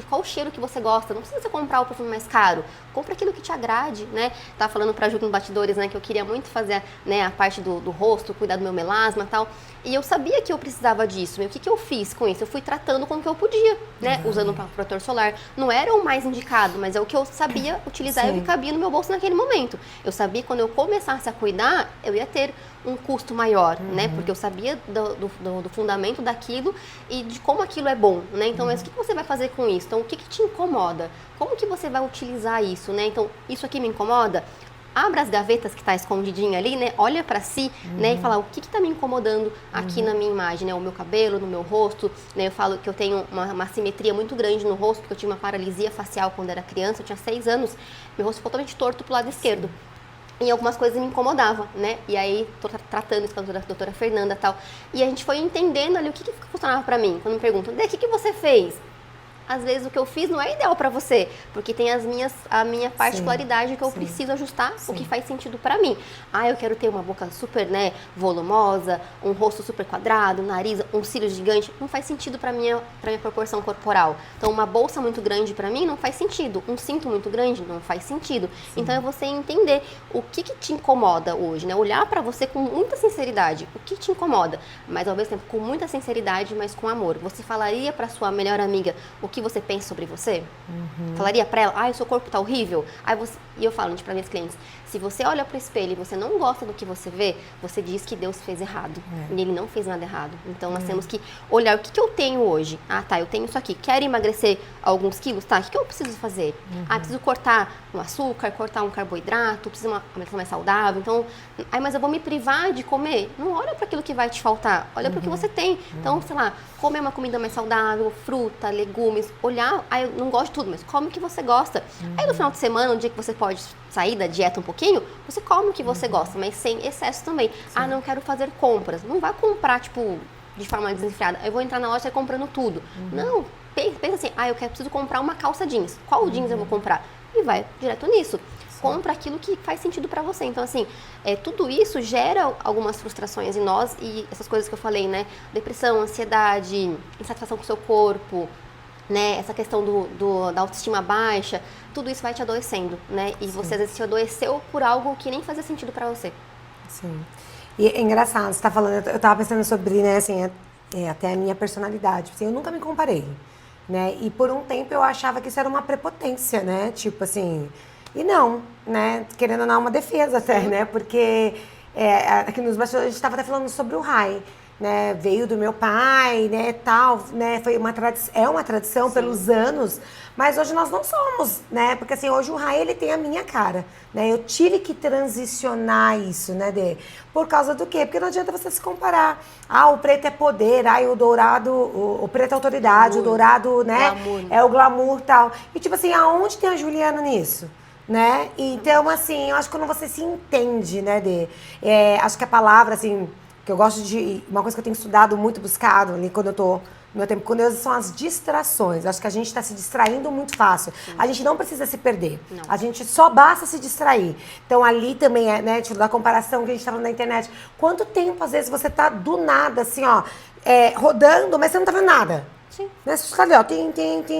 qual o cheiro que você gosta. Não precisa você comprar o perfume mais caro. Compra aquilo que te agrade, né? Tava falando pra Ju nos bastidores, né? Que eu queria muito fazer, né, a parte do rosto, cuidar do meu melasma e tal. E eu sabia que eu precisava disso. E o que eu fiz com isso? Eu fui tratando com o que eu podia, né? Usando um protetor solar. Não era o mais indicado, mas é o que eu sabia utilizar e o que cabia no meu bolso naquele momento. Eu sabia que quando eu começasse a cuidar, eu ia ter um custo maior, né? Porque eu sabia do fundamento daquilo e de como aquilo é bom, né? Então, mas o que você vai fazer com isso? Então, o que te incomoda? Como que você vai utilizar isso, né? Então, isso aqui me incomoda? Abra as gavetas que está escondidinha ali, né? Olha para si, né? E fala o que está me incomodando aqui na minha imagem, né? O meu cabelo, no meu rosto, né? Eu falo que eu tenho uma simetria muito grande no rosto, porque eu tive uma paralisia facial quando era criança, eu tinha 6 anos, meu rosto ficou totalmente torto pro lado esquerdo. E algumas coisas me incomodavam, né? E aí, tô tratando isso com a doutora Fernanda e tal. E a gente foi entendendo ali o que funcionava pra mim. Quando me perguntam, o que você fez? Às vezes o que eu fiz não é ideal pra você, porque tem a minha particularidade que eu preciso ajustar o que faz sentido pra mim. Ah, eu quero ter uma boca super, né, volumosa, um rosto super quadrado, um nariz, um cílio gigante, não faz sentido pra minha proporção corporal. Então uma bolsa muito grande pra mim não faz sentido, um cinto muito grande não faz sentido. Então é você entender o que te incomoda hoje, né? Olhar pra você com muita sinceridade, o que te incomoda, mas ao mesmo tempo com muita sinceridade, mas com amor. Você falaria pra sua melhor amiga o que você pensa sobre você? Falaria pra ela, o seu corpo tá horrível? E eu falo pra minhas clientes, se você olha pro espelho e você não gosta do que você vê, você diz que Deus fez errado. E Ele não fez nada errado. Então nós temos que olhar o que eu tenho hoje. Eu tenho isso aqui. Quero emagrecer alguns quilos? Tá, o que eu preciso fazer? Preciso cortar um açúcar, cortar um carboidrato, preciso uma alimentação mais saudável. Então, mas eu vou me privar de comer? Não olha para aquilo que vai te faltar. Olha para o que você tem. Então, sei lá, comer uma comida mais saudável, fruta, legumes, olhar, eu não gosto de tudo, mas come o que você gosta. Aí no final de semana, um dia que você pode sair da dieta um pouquinho, você come o que você gosta, mas sem excesso também. Não quero fazer compras. Não vai comprar, tipo, de forma desenfreada. Eu vou entrar na loja e sair comprando tudo. Não, pensa assim, preciso comprar uma calça jeans. Qual jeans eu vou comprar? E vai direto nisso. Compra aquilo que faz sentido pra você. Então, assim, tudo isso gera algumas frustrações em nós e essas coisas que eu falei, né? Depressão, ansiedade, insatisfação com o seu corpo, né? Essa questão da autoestima baixa, tudo isso vai te adoecendo, né? E você às vezes se adoeceu por algo que nem fazia sentido pra você. Sim. E é engraçado, você tá falando, eu tava pensando sobre, né, assim, até a minha personalidade. Assim, eu nunca me comparei, né? E por um tempo eu achava que isso era uma prepotência, né? Tipo assim, e não, né? Querendo ou não, uma defesa até, né? Porque aqui nos bastidores a gente estava até falando sobre o Rai, né? Veio do meu pai, né? Tal, né? Foi uma tradição pelos anos, mas hoje nós não somos, né? Porque assim, hoje o Rai, ele tem a minha cara, né? Eu tive que transicionar isso, né, Dê? Por causa do quê? Porque não adianta você se comparar. O preto é poder, o dourado, o preto é autoridade, glamour. O dourado, né? Glamour. É o glamour e tal. E tipo assim, aonde tem a Juliana nisso? Né? Então, assim, eu acho que quando você se entende, né, Dê? Acho que a palavra, assim, que eu gosto de... Uma coisa que eu tenho estudado muito, buscado ali quando eu tô no meu tempo com Deus, são as distrações. Acho que a gente está se distraindo muito fácil. Sim. A gente não precisa se perder. Não. A gente só basta se distrair. Então, ali também, né, tipo, da comparação que a gente tá falando na internet. Quanto tempo, às vezes, você tá do nada, assim, rodando, mas você não tá vendo nada? Sim. Né? Você fica ali,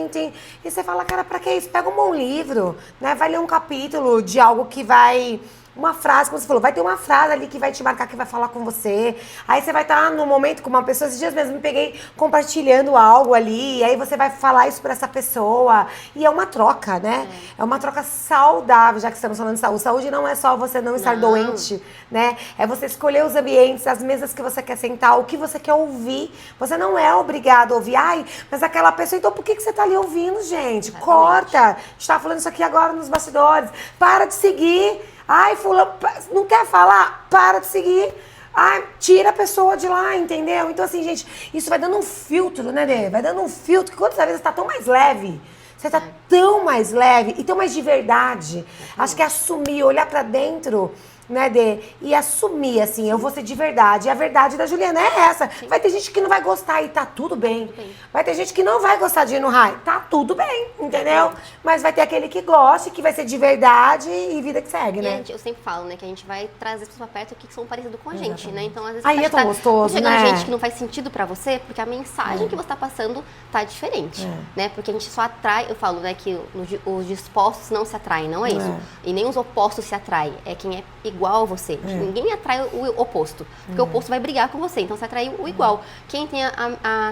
tim. E você fala, cara, pra que isso? Pega um bom livro, né? Vai ler um capítulo de algo que vai uma frase, como você falou, vai ter uma frase ali que vai te marcar, que vai falar com você. Aí você vai estar no momento com uma pessoa, esses dias mesmo me peguei compartilhando algo ali, e aí você vai falar isso pra essa pessoa. E é uma troca, né? É uma troca saudável, já que estamos falando de saúde. Saúde não é só você não estar doente, né? É você escolher os ambientes, as mesas que você quer sentar, o que você quer ouvir. Você não é obrigado a ouvir. Ai, mas aquela pessoa, então por que você tá ali ouvindo, gente? Exatamente. Corta! A gente tá falando isso aqui agora nos bastidores. Para de seguir. Ai, fulano, não quer falar? Para de seguir. Ai, tira a pessoa de lá, entendeu? Então, assim, gente, isso vai dando um filtro, né, Dê? Vai dando um filtro que quantas vezes tá tão mais leve. Você tá tão mais leve e tão mais de verdade. Acho que é assumir, olhar pra dentro, né, Dê? E assumir, assim, eu vou ser de verdade. E a verdade da Juliana é essa. Vai ter gente que não vai gostar e tá tudo bem. Vai ter gente que não vai gostar de ir no raio. Tá tudo bem, entendeu? Mas vai ter aquele que gosta, que vai ser de verdade e vida que segue, né? Eu sempre falo, né, que a gente vai trazer as pessoas pra perto que são parecidos com a gente, né? Então, às vezes, Aí é tão gostoso, chegando né? gente que não faz sentido pra você, porque a mensagem que você tá passando tá diferente, né? Porque a gente só atrai, eu falo, né, que os dispostos não se atraem, não é isso. E nem os opostos se atraem. É quem é igual a você. Ninguém atrai o oposto, porque o oposto vai brigar com você, então você atrai o igual. Quem tem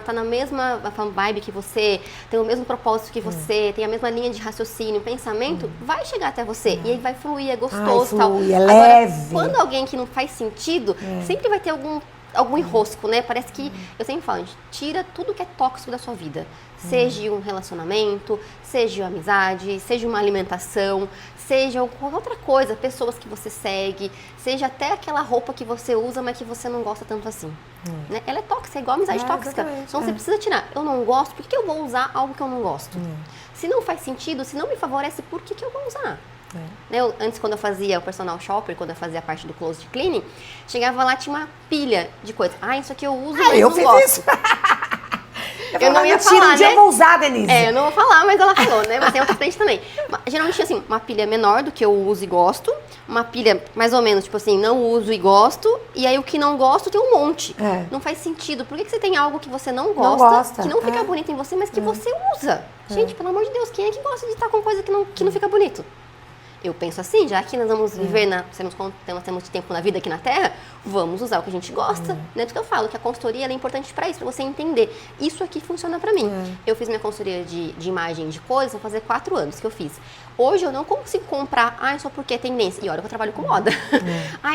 tá na mesma vibe que você, tem o mesmo propósito que você, tem a mesma linha de raciocínio, pensamento, vai chegar até você. E aí vai fluir, é gostoso, tal. Flui, é Agora, leve. quando alguém que não faz sentido, sempre vai ter algum enrosco, né? Parece que, eu sempre falo, gente, tira tudo que é tóxico da sua vida. Seja um relacionamento, seja uma amizade, seja uma alimentação, seja qualquer outra coisa, pessoas que você segue, seja até aquela roupa que você usa, mas que você não gosta tanto assim. Né? Ela é tóxica, é igual a amizade tóxica. Então você precisa tirar. Eu não gosto, por que eu vou usar algo que eu não gosto? Se não faz sentido, se não me favorece, por que eu vou usar? Antes, quando eu fazia o personal shopper, quando eu fazia a parte do closet cleaning, chegava lá, tinha uma pilha de coisas. Ah, isso aqui eu uso, mas eu não fiz gosto. isso. Eu não ia Mentira, falar, um dia né? eu vou usar, Denise. Eu não vou falar, mas ela falou, né? Mas tem outra frente também. Geralmente, assim, uma pilha menor do que eu uso e gosto. Uma pilha, mais ou menos, tipo assim, não uso e gosto. E aí, o que não gosto tem um monte. Não faz sentido. Por que você tem algo que você não gosta, que não fica bonito em você, mas que você usa? Gente, pelo amor de Deus, quem é que gosta de estar com coisa que não fica bonito? Eu penso assim, já que nós vamos viver, temos tempo na vida aqui na Terra, vamos usar o que a gente gosta. Né? Porque eu falo que a consultoria ela é importante para isso, para você entender. Isso aqui funciona para mim. Eu fiz minha consultoria de imagem de coisas, vou fazer 4 anos que eu fiz. Hoje eu não consigo comprar, só porque é tendência. E olha que eu trabalho com moda.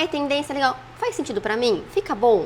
É tendência, legal. Faz sentido para mim? Fica bom?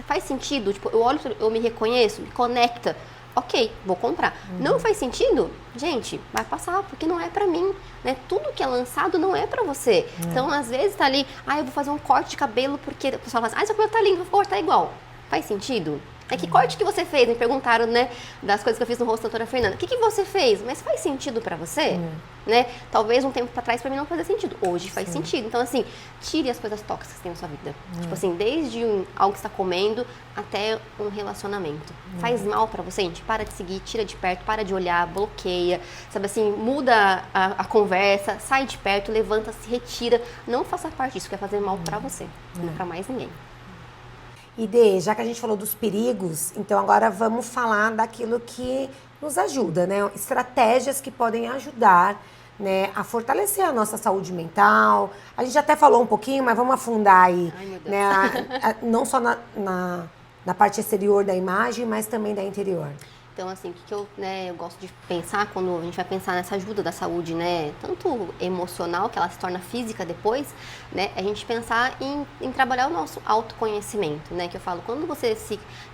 Faz sentido? Tipo, eu olho, eu me reconheço, me conecta. Ok, vou comprar. Não faz sentido? Gente, vai passar, porque não é pra mim, né? Tudo que é lançado não é pra você. Então, às vezes, tá ali, eu vou fazer um corte de cabelo, porque a pessoa fala assim, seu cabelo tá lindo, vou cortar igual. Faz sentido? Que corte que você fez? Me perguntaram, né, das coisas que eu fiz no rosto da doutora Fernanda. O que você fez? Mas faz sentido pra você? Né? Talvez um tempo pra trás pra mim não fazia sentido. Hoje faz sentido. Então, assim, tire as coisas tóxicas que tem na sua vida. Tipo assim, desde algo que você tá comendo até um relacionamento. Faz mal pra você, gente? Para de seguir, tira de perto, para de olhar, bloqueia. Sabe assim, muda a conversa, sai de perto, levanta, se retira. Não faça parte disso, que vai fazer mal pra você. Não pra mais ninguém. E Dê, já que a gente falou dos perigos, então agora vamos falar daquilo que nos ajuda, né? Estratégias que podem ajudar, né, a fortalecer a nossa saúde mental. A gente até falou um pouquinho, mas vamos afundar aí, né? Não só na parte exterior da imagem, mas também da interior. Então, assim, o que eu gosto de pensar quando a gente vai pensar nessa ajuda da saúde, né? Tanto emocional, que ela se torna física depois, né? A gente pensar em trabalhar o nosso autoconhecimento, né? Que eu falo, quando você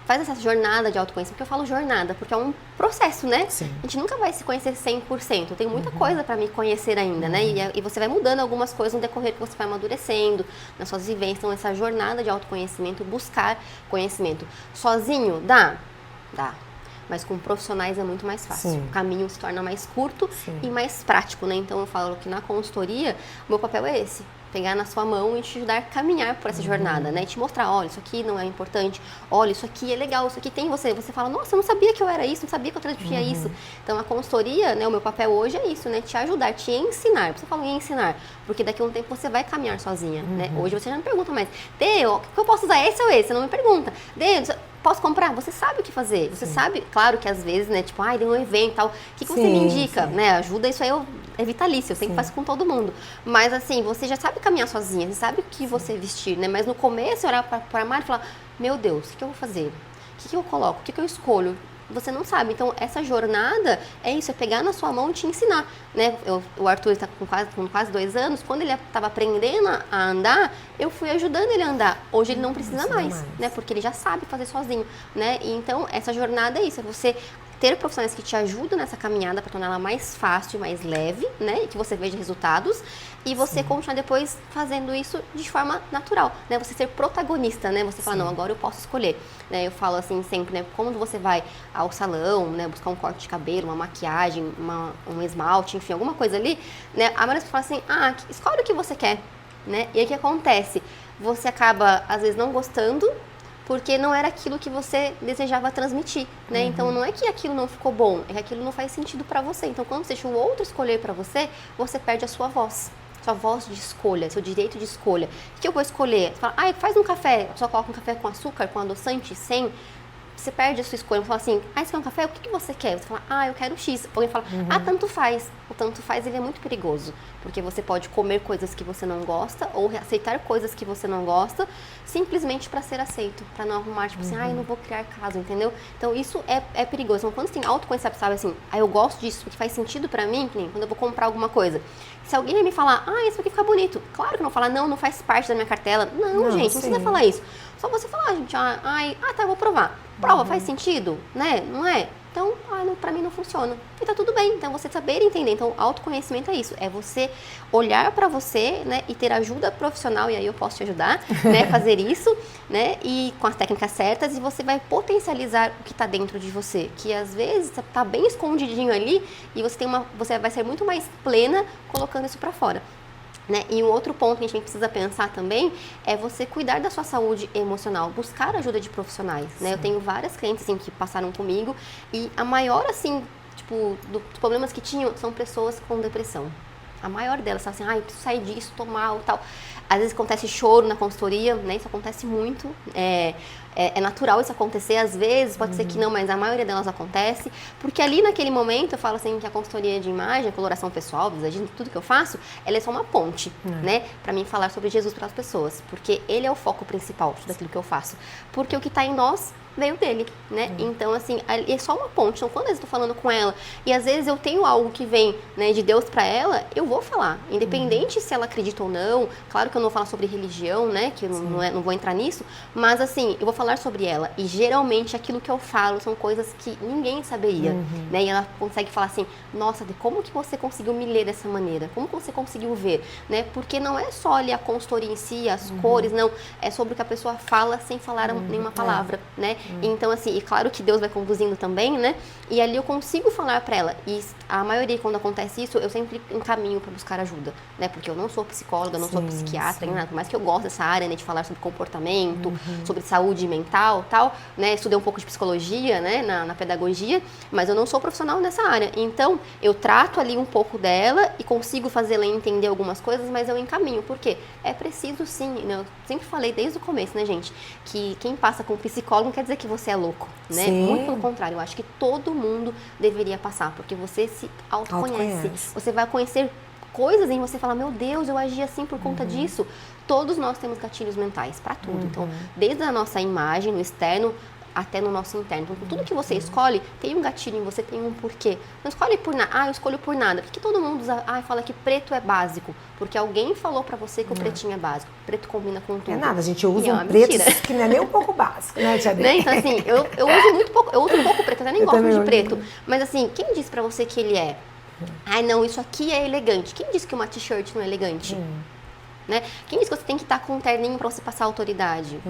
faz essa jornada de autoconhecimento, que eu falo jornada, porque é um processo, né? Sim. A gente nunca vai se conhecer 100%. Tem muita coisa para me conhecer ainda, né? E você vai mudando algumas coisas no decorrer que você vai amadurecendo, nas suas vivências. Então, essa jornada de autoconhecimento, buscar conhecimento. Sozinho, dá? Dá. Mas com profissionais é muito mais fácil. Sim. O caminho se torna mais curto e mais prático, né? Então eu falo que na consultoria, o meu papel é esse. Pegar na sua mão e te ajudar a caminhar por essa jornada, né? E te mostrar, olha, isso aqui não é importante, olha, isso aqui é legal, isso aqui tem você. Você fala, nossa, eu não sabia que eu era isso, não sabia que eu transmitia isso. Então a consultoria, né, o meu papel hoje é isso, né? Te ajudar, te ensinar. Você fala em ensinar, porque daqui a um tempo você vai caminhar sozinha, né? Hoje você já me pergunta mais, Dê, o que eu posso usar, esse ou esse? Você não me pergunta. Dê, posso comprar? Você sabe o que fazer. Você sabe, claro que às vezes, né, tipo, deu um evento e tal. O que você me indica? Né? Ajuda isso aí, é vitalício, eu sempre faço com todo mundo. Mas assim, você já sabe caminhar sozinha, você sabe o que você vestir, né? Mas no começo, olhar para o armário e falar, meu Deus, o que eu vou fazer? O que eu coloco? O que eu escolho? Você não sabe. Então, essa jornada é isso, é pegar na sua mão e te ensinar, né? O Arthur está com quase 2 anos, quando ele estava aprendendo a andar, eu fui ajudando ele a andar. Hoje ele não precisa mais, né? Porque ele já sabe fazer sozinho, né? E, então, essa jornada é isso, é você ter profissionais que te ajudam nessa caminhada para torná-la mais fácil e mais leve, né? E que você veja resultados. E você continuar depois fazendo isso de forma natural, né? Você ser protagonista, né? Você fala, não, agora eu posso escolher. Né? Eu falo assim sempre, né? Quando você vai ao salão, né? Buscar um corte de cabelo, uma maquiagem, um esmalte, enfim, alguma coisa ali, né? A maioria fala assim, escolhe o que você quer, né? E aí o que acontece? Você acaba, às vezes, não gostando, porque não era aquilo que você desejava transmitir, né? Então, não é que aquilo não ficou bom, é que aquilo não faz sentido para você. Então, quando você deixa o outro escolher para você, você perde a sua voz de escolha, seu direito de escolha. O que eu vou escolher? Você fala, faz um café, só coloca um café com açúcar, com adoçante, sem... Você perde a sua escolha. Você fala assim, você quer um café? O que você quer? Você fala, eu quero X. Alguém fala, tanto faz. O tanto faz, ele é muito perigoso. Porque você pode comer coisas que você não gosta ou aceitar coisas que você não gosta simplesmente para ser aceito. Para não arrumar, tipo assim, não vou criar caso, entendeu? Então, isso é perigoso. Então, quando você tem autoconhecimento, sabe assim, eu gosto disso, porque faz sentido para mim, quando eu vou comprar alguma coisa. Se alguém me falar, isso aqui fica bonito. Claro que não fala, não faz parte da minha cartela. Não, gente, não precisa falar isso. Só você falar, gente, tá, eu vou provar. Prova, faz sentido, né? Não é? Então, pra mim não funciona. E tá tudo bem. Então, você saber entender. Então, autoconhecimento é isso. É você olhar pra você, né? E ter ajuda profissional, e aí eu posso te ajudar, né? Fazer isso, né? E com as técnicas certas, e você vai potencializar o que tá dentro de você. Que às vezes tá bem escondidinho ali, e você vai ser muito mais plena colocando isso pra fora. Né? E um outro ponto que a gente precisa pensar também é você cuidar da sua saúde emocional, buscar ajuda de profissionais, né? Eu tenho várias clientes assim, que passaram comigo e a maior, assim, dos problemas que tinham são pessoas com depressão. A maior delas fala assim, eu preciso sair disso, tô mal e tal. Às vezes acontece choro na consultoria, né? Isso acontece muito. É natural isso acontecer, às vezes, pode ser que não, mas a maioria delas acontece. Porque ali naquele momento, eu falo assim, que a consultoria de imagem, a coloração pessoal, visagismo, tudo que eu faço, ela é só uma ponte, né? Pra mim falar sobre Jesus para as pessoas. Porque ele é o foco principal de tudo aquilo que eu faço. Porque o que tá em nós veio dele, né? Então, assim, é só uma ponte. Então, quando eu estou falando com ela e às vezes eu tenho algo que vem, né, de Deus para ela, eu vou falar. Independente se ela acredita ou não. Claro que eu não vou falar sobre religião, né? Que eu não vou entrar nisso. Mas, assim, eu vou falar sobre ela. E, geralmente, aquilo que eu falo são coisas que ninguém saberia, né? E ela consegue falar assim, nossa, como que você conseguiu me ler dessa maneira? Como que você conseguiu ver? Né? Porque não é só ali a consultoria em si, as cores, não. É sobre o que a pessoa fala sem falar nenhuma palavra, né? Então, assim, e claro que Deus vai conduzindo também, né? E ali eu consigo falar pra ela. E a maioria, quando acontece isso, eu sempre encaminho pra buscar ajuda, né? Porque eu não sou psicóloga, não sou psiquiatra, nem nada. Por mais que eu gosto dessa área, né? De falar sobre comportamento, sobre saúde mental, tal, né? Estudei um pouco de psicologia, né? Na pedagogia, mas eu não sou profissional nessa área. Então, eu trato ali um pouco dela e consigo fazê-la entender algumas coisas, mas eu encaminho. Por quê? É preciso, sim, né? Eu sempre falei desde o começo, né, gente? Que quem passa com psicólogo não quer dizer que você é louco, né? Sim. Muito pelo contrário, eu acho que todo mundo deveria passar, porque você se autoconhece. Você vai conhecer coisas em você falar, meu Deus, eu agi assim por conta disso. Todos nós temos gatilhos mentais para tudo. Então, desde a nossa imagem, no externo, até no nosso interno. Então, tudo que você escolhe, tem um gatilho em você, tem um porquê. Não escolhe por nada. Eu escolho por nada. Por que todo mundo fala que preto é básico? Porque alguém falou pra você que o pretinho é básico. Preto combina com tudo. É nada, a gente usa um preto que não é nem um pouco básico, né, Tia Bê? Né? Então, assim, eu uso muito pouco, eu uso um pouco preto, eu até nem gosto de preto. Mas, assim, quem disse pra você que ele é? Não, isso aqui é elegante. Quem disse que uma t-shirt não é elegante? Né? Quem diz que você tem que estar com um terninho pra você passar autoridade?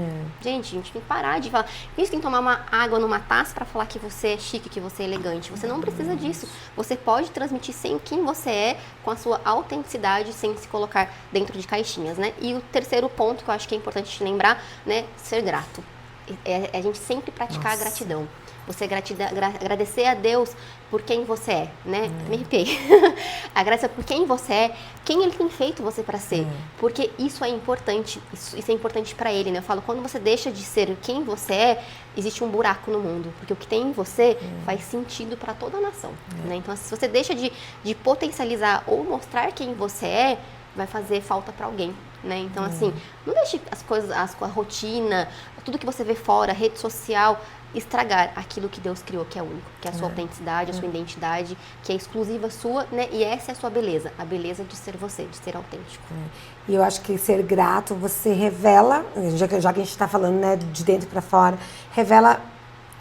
Gente, a gente tem que parar de falar. Quem diz que tem que tomar uma água numa taça pra falar que você é chique, que você é elegante? Você não precisa disso. Você pode transmitir sem quem você é, com a sua autenticidade, sem se colocar dentro de caixinhas, né? E o terceiro ponto que eu acho que é importante te lembrar, né? Ser grato. É a gente sempre praticar a gratidão. Você agradecer a Deus por quem você é, né? Me arrepiei. Agradecer por quem você é, quem Ele tem feito você para ser. Porque isso é importante, isso é importante para Ele, né? Eu falo, quando você deixa de ser quem você é, existe um buraco no mundo. Porque o que tem em você faz sentido para toda a nação, né? Então, se você deixa de potencializar ou mostrar quem você é, vai fazer falta para alguém, né? Então, assim, não deixe as coisas, a rotina, tudo que você vê fora, rede social, estragar aquilo que Deus criou, que é único, que é a sua autenticidade, a sua identidade, que é exclusiva sua, né? E essa é a sua beleza, a beleza de ser você, de ser autêntico. E eu acho que ser grato, você revela, já que a gente está falando, né, de dentro para fora, revela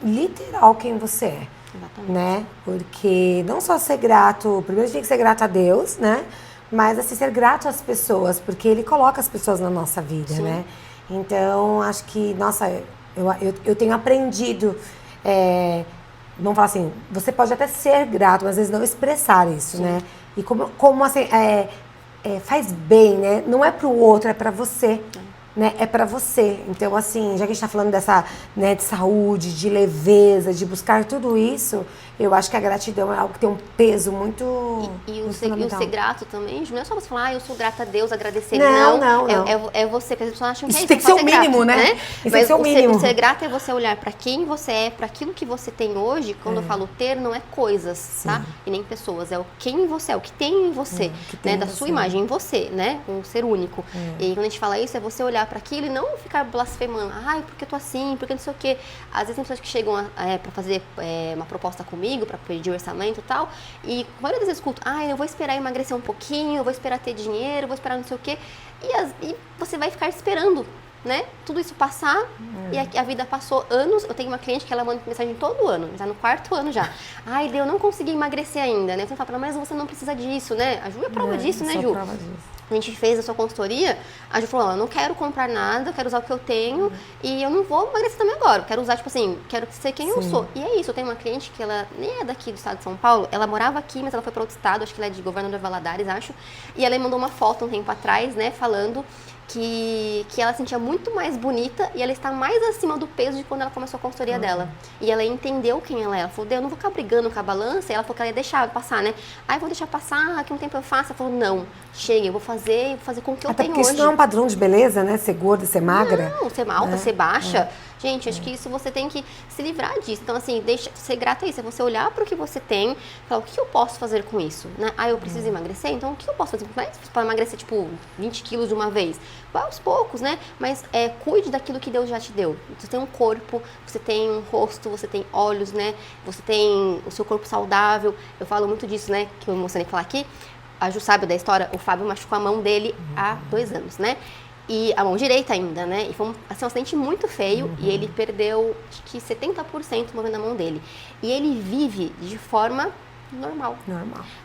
literal quem você é. Exatamente. Né? Porque não só ser grato, primeiro a gente tem que ser grato a Deus, né? Mas assim, ser grato às pessoas, porque Ele coloca as pessoas na nossa vida, Sim. né? Então, acho que, nossa, eu tenho aprendido, vamos falar assim, você pode até ser grato, mas às vezes não expressar isso, Sim. né? E como assim, faz bem, né? Não é pro outro, é pra você. Né? É pra você. Então, assim, já que a gente tá falando dessa, né, de saúde, de leveza, de buscar tudo isso, eu acho que a gratidão é algo que tem um peso muito E o muito ser fundamental. grato também, não é só você falar, eu sou grata a Deus, agradecer. Não. É você, porque as pessoas acham que Isso é isso. tem que ser o mínimo, grato, né? Isso tem que Mas ser o mínimo. ser grato é você olhar para quem você é, para aquilo que você tem hoje. Quando eu falo ter, não é coisas, tá? E nem pessoas, é o quem você é, o que tem em você, que tem né? em Da você. sua imagem, em você, né? Um ser único. E aí, quando a gente fala isso, é você olhar para aquilo e não ficar blasfemando. Ai, porque eu tô assim, porque não sei o quê. Às vezes tem pessoas que chegam para fazer uma proposta comigo, para pedir orçamento e tal, e a maioria das vezes escuto, eu vou esperar emagrecer um pouquinho, eu vou esperar ter dinheiro, eu vou esperar não sei o quê. E você vai ficar esperando, né? Tudo isso passar, e a vida passou anos. Eu tenho uma cliente que ela manda mensagem todo ano, já no 4º ano já. Eu não consegui emagrecer ainda, né? Você fala, mas você não precisa disso, né? A Ju é prova disso, né, Ju? Prova disso. A gente fez a sua consultoria, a Ju falou, eu não quero comprar nada, eu quero usar o que eu tenho e eu não vou emagrecer também agora. Eu quero usar, tipo assim, quero ser quem eu sou. E é isso, eu tenho uma cliente que ela nem é daqui do estado de São Paulo, ela morava aqui, mas ela foi para outro estado, acho que ela é de Governador Valadares, acho. E ela me mandou uma foto um tempo atrás, né, falando que ela sentia muito mais bonita e ela está mais acima do peso de quando ela começou a consultoria dela. E ela entendeu quem ela é. Ela falou, eu não vou ficar brigando com a balança. E ela falou que ela ia deixar passar, né? Eu vou deixar passar, daqui um tempo eu faço. Ela falou, não, chega, eu vou fazer com o que eu Até tenho porque hoje. isso não é um padrão de beleza, né? Ser gorda, ser magra. Não, ser alta, ser baixa. Gente, acho que isso você tem que se livrar disso. Então, assim, ser grata a isso. É você olhar para o que você tem e falar, o que eu posso fazer com isso? Né? Eu preciso emagrecer? Então, o que eu posso fazer? Para emagrecer, tipo, 20 quilos de uma vez? Vai aos poucos, né? Mas cuide daquilo que Deus já te deu. Você tem um corpo, você tem um rosto, você tem olhos, né? Você tem o seu corpo saudável. Eu falo muito disso, né? Que eu emocionei falar aqui. A Ju sabe da história, o Fábio machucou a mão dele há 2 anos, né? E a mão direita ainda, né? E foi um acidente muito feio e ele perdeu, acho que 70% movendo a mão dele. E ele vive de forma normal.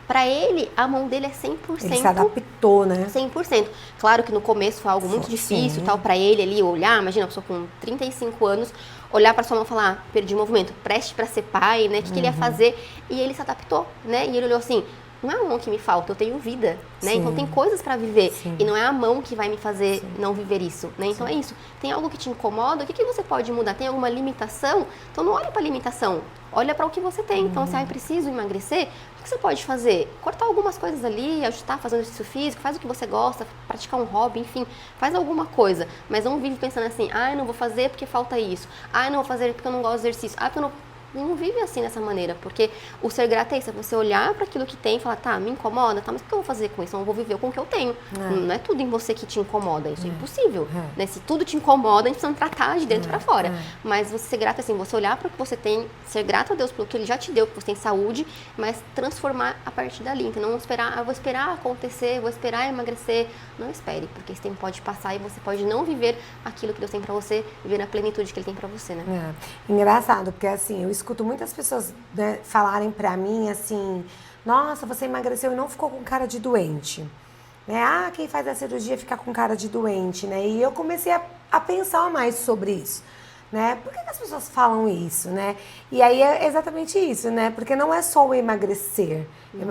Para ele, a mão dele é 100%. Ele se adaptou, né? 100%. Claro que no começo foi algo muito difícil, tal, para ele ali olhar, imagina uma pessoa com 35 anos, olhar para sua mão e falar, perdi o movimento, preste para ser pai, né? O que ele ia fazer? E ele se adaptou, né? E ele olhou assim, não é a mão que me falta, eu tenho vida, né? Então tem coisas para viver e não é a mão que vai me fazer não viver isso, né? Então é isso. Tem algo que te incomoda, o que você pode mudar? Tem alguma limitação? Então não olhe para a limitação, olha para o que você tem. Então se preciso emagrecer, o que você pode fazer? Cortar algumas coisas ali, ajustar, fazer um exercício físico, faz o que você gosta, praticar um hobby, enfim, faz alguma coisa, mas não vive pensando assim, eu não vou fazer porque falta isso, eu não vou fazer porque eu não gosto de exercício, porque eu não vive assim dessa maneira, porque o ser grato é isso, é você olhar para aquilo que tem e falar, me incomoda, mas o que eu vou fazer com isso? Eu não vou viver com o que eu tenho. Não é tudo em você que te incomoda, isso é impossível. Né? Se tudo te incomoda, a gente precisa tratar de dentro para fora. Mas você ser grato assim, você olhar para o que você tem, ser grato a Deus pelo que Ele já te deu, que você tem saúde, mas transformar a partir dali. Então não esperar, vou esperar acontecer, vou esperar emagrecer. Não espere, porque esse tempo pode passar e você pode não viver aquilo que Deus tem para você, viver na plenitude que Ele tem para você, né? Engraçado, porque assim, eu escuto muitas pessoas, né, falarem pra mim assim, nossa, você emagreceu e não ficou com cara de doente. Né? Quem faz a cirurgia fica com cara de doente, né? E eu comecei a pensar mais sobre isso. Né? Por que as pessoas falam isso, né? E aí é exatamente isso, né? Porque não é só o emagrecer.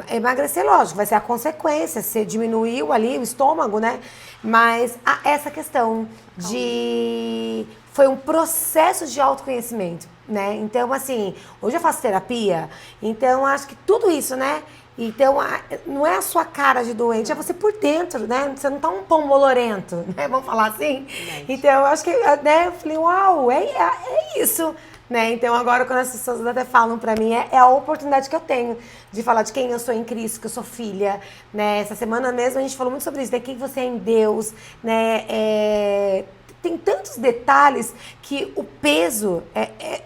Emagrecer, lógico, vai ser a consequência, você diminuiu ali o estômago, né? Mas essa questão de foi um processo de autoconhecimento, né? Então, assim, hoje eu faço terapia, então acho que tudo isso, né? Então, não é a sua cara de doente, é você por dentro, né? Você não tá um pão bolorento, né? Vamos falar assim? Verdade. Então, eu acho que, né? Eu falei, uau, é isso, né? Então, agora, quando as pessoas até falam pra mim, é a oportunidade que eu tenho de falar de quem eu sou em Cristo, que eu sou filha, né? Essa semana mesmo a gente falou muito sobre isso, né? Quem você é em Deus, né? Tem tantos detalhes que o peso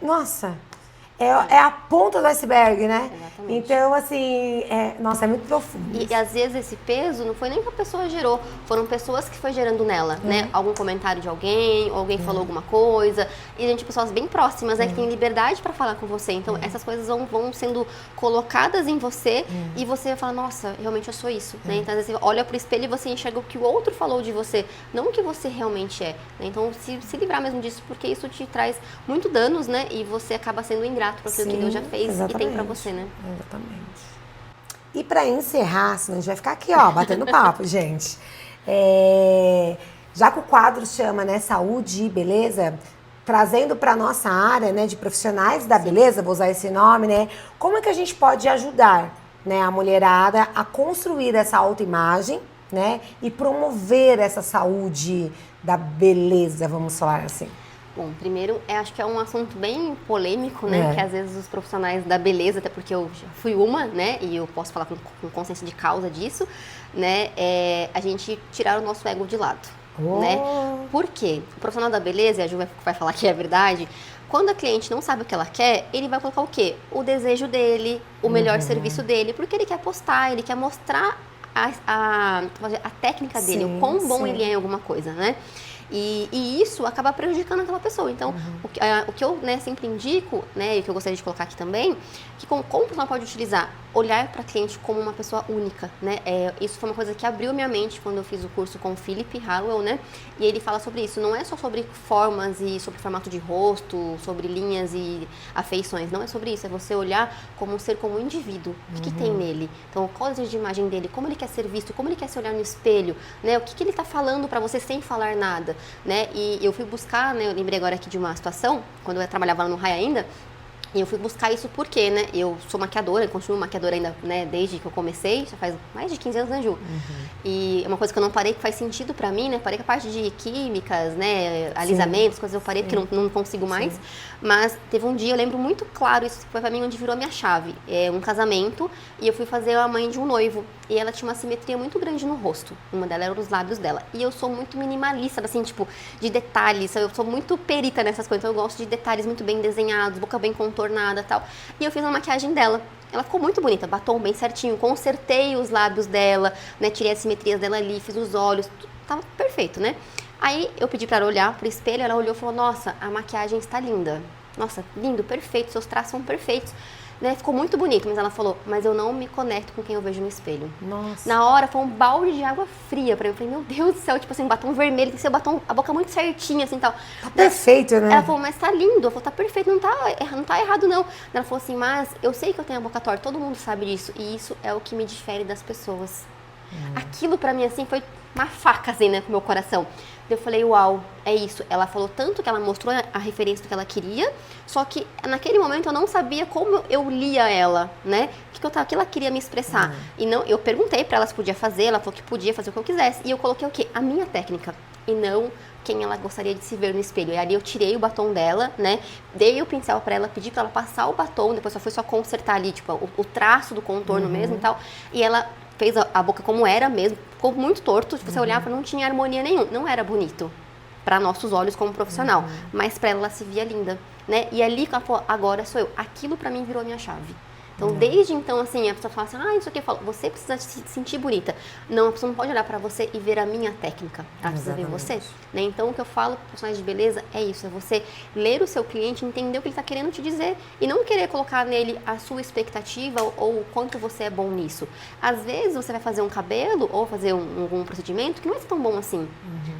nossa... É a ponta do iceberg, né? Exatamente. Então, assim, nossa, é muito profundo. E às vezes esse peso não foi nem que a pessoa gerou, foram pessoas que foi gerando nela, né? Algum comentário de alguém, ou alguém falou alguma coisa. E a gente, pessoas bem próximas, né? Que tem liberdade pra falar com você. Então, essas coisas vão sendo colocadas em você e você fala, nossa, realmente eu sou isso, né? Então, às vezes você olha pro espelho e você enxerga o que o outro falou de você, não o que você realmente é, né? Então, se livrar mesmo disso, porque isso te traz muito danos, né? E você acaba sendo ingrato para aquilo que Deus já fez exatamente. e tem pra você, né? Exatamente. E para encerrar, senão a gente vai ficar aqui, ó, batendo papo, gente. Já que o quadro chama, né, saúde e beleza, trazendo para nossa área, né, de profissionais da beleza, vou usar esse nome, né, como é que a gente pode ajudar, né, a mulherada a construir essa autoimagem, né, e promover essa saúde da beleza, vamos falar assim? Bom, primeiro, acho que é um assunto bem polêmico, né? Que às vezes os profissionais da beleza, até porque eu já fui uma, né? E eu posso falar com consciência de causa disso, né? A gente tirar o nosso ego de lado, né? Por quê? O profissional da beleza, e a Ju vai falar que é verdade, quando a cliente não sabe o que ela quer, ele vai colocar o quê? O desejo dele, o melhor serviço dele, porque ele quer postar, ele quer mostrar a técnica dele, o quão bom ele é em alguma coisa, né? E isso acaba prejudicando aquela pessoa. Então, o que eu, né, sempre indico, né, e o que eu gostaria de colocar aqui também, que como o profissional pode utilizar, olhar para a cliente como uma pessoa única, né? Isso foi uma coisa que abriu minha mente quando eu fiz o curso com o Philip Hallowell, né? E ele fala sobre isso. Não é só sobre formas e sobre formato de rosto, sobre linhas e afeições. Não é sobre isso. É você olhar como um ser, como um indivíduo. O que tem nele? Então, qual é o desejo de imagem dele? Como ele quer ser visto? Como ele quer se olhar no espelho? Né? O que ele está falando para você sem falar nada? Né? E eu fui buscar, né? Eu lembrei agora aqui de uma situação, quando eu trabalhava lá no RAI ainda, e eu fui buscar isso porque, né, eu sou maquiadora, eu continuo maquiadora ainda, né, desde que eu comecei, já faz mais de 15 anos, né, Ju? E é uma coisa que eu não parei, que faz sentido pra mim, né, parei com a parte de químicas, né, alisamentos, coisas eu parei porque não consigo mais, mas teve um dia, eu lembro muito claro, isso foi pra mim onde virou a minha chave, um casamento, e eu fui fazer a mãe de um noivo, e ela tinha uma simetria muito grande no rosto, uma delas era os lábios dela, e eu sou muito minimalista, assim, tipo, de detalhes, eu sou muito perita nessas coisas, então eu gosto de detalhes muito bem desenhados, boca bem contornada e tal. E eu fiz uma maquiagem dela. Ela ficou muito bonita, batom bem certinho, consertei os lábios dela, né, tirei as simetrias dela ali, fiz os olhos, tudo, tava perfeito, né? Aí eu pedi pra ela olhar pro espelho, ela olhou e falou, nossa, a maquiagem está linda. Nossa, lindo, perfeito, seus traços são perfeitos. Né, ficou muito bonito, mas ela falou, mas eu não me conecto com quem eu vejo no espelho. Nossa. Na hora, foi um balde de água fria pra mim. Eu falei, meu Deus do céu, tipo assim, um batom vermelho, tem que ser um batom, a boca muito certinha, assim, tal. Tá perfeito, né? Ela falou, mas tá lindo. Eu falei, tá perfeito, não tá errado, não. Ela falou assim, mas eu sei que eu tenho a boca torta, todo mundo sabe disso, e isso é o que me difere das pessoas. Aquilo pra mim, assim, foi uma faca, assim, né, pro meu coração. Eu falei, uau, é isso. Ela falou tanto que ela mostrou a referência do que ela queria, só que naquele momento eu não sabia como eu lia ela, né? O que ela queria me expressar. E não, eu perguntei pra ela se podia fazer, ela falou que podia fazer o que eu quisesse. E eu coloquei o quê? A minha técnica. E não quem ela gostaria de se ver no espelho. E ali eu tirei o batom dela, né? Dei o pincel pra ela, pedi pra ela passar o batom, depois só foi só consertar ali, tipo, o traço do contorno mesmo e tal. E ela fez a boca como era mesmo, ficou muito torto. Se você olhava, não tinha harmonia nenhuma, não era bonito para nossos olhos como profissional, mas para ela se via linda, né? E ali ela falou, agora sou eu. Aquilo para mim virou a minha chave. Então, desde então, assim, a pessoa fala assim, isso aqui, eu falo, você precisa se sentir bonita. Não, a pessoa não pode olhar pra você e ver a minha técnica. Ela precisa ver você. Né? Então, o que eu falo para profissionais de beleza é isso, é você ler o seu cliente, entender o que ele está querendo te dizer e não querer colocar nele a sua expectativa ou o quanto você é bom nisso. Às vezes, você vai fazer um cabelo ou fazer algum procedimento que não é tão bom assim,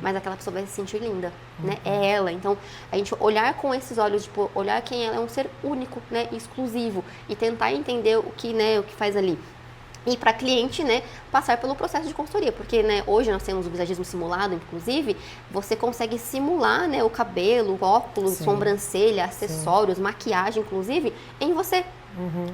mas aquela pessoa vai se sentir linda, né? É ela. Então, a gente olhar com esses olhos, tipo, olhar quem ela é um ser único, né? Exclusivo e tentar entender o que, né, o que faz ali. E para cliente, né, passar pelo processo de consultoria, porque, né, hoje nós temos o visagismo simulado, inclusive, você consegue simular, né, o cabelo, o óculos, sobrancelha, acessórios, maquiagem, inclusive, em você.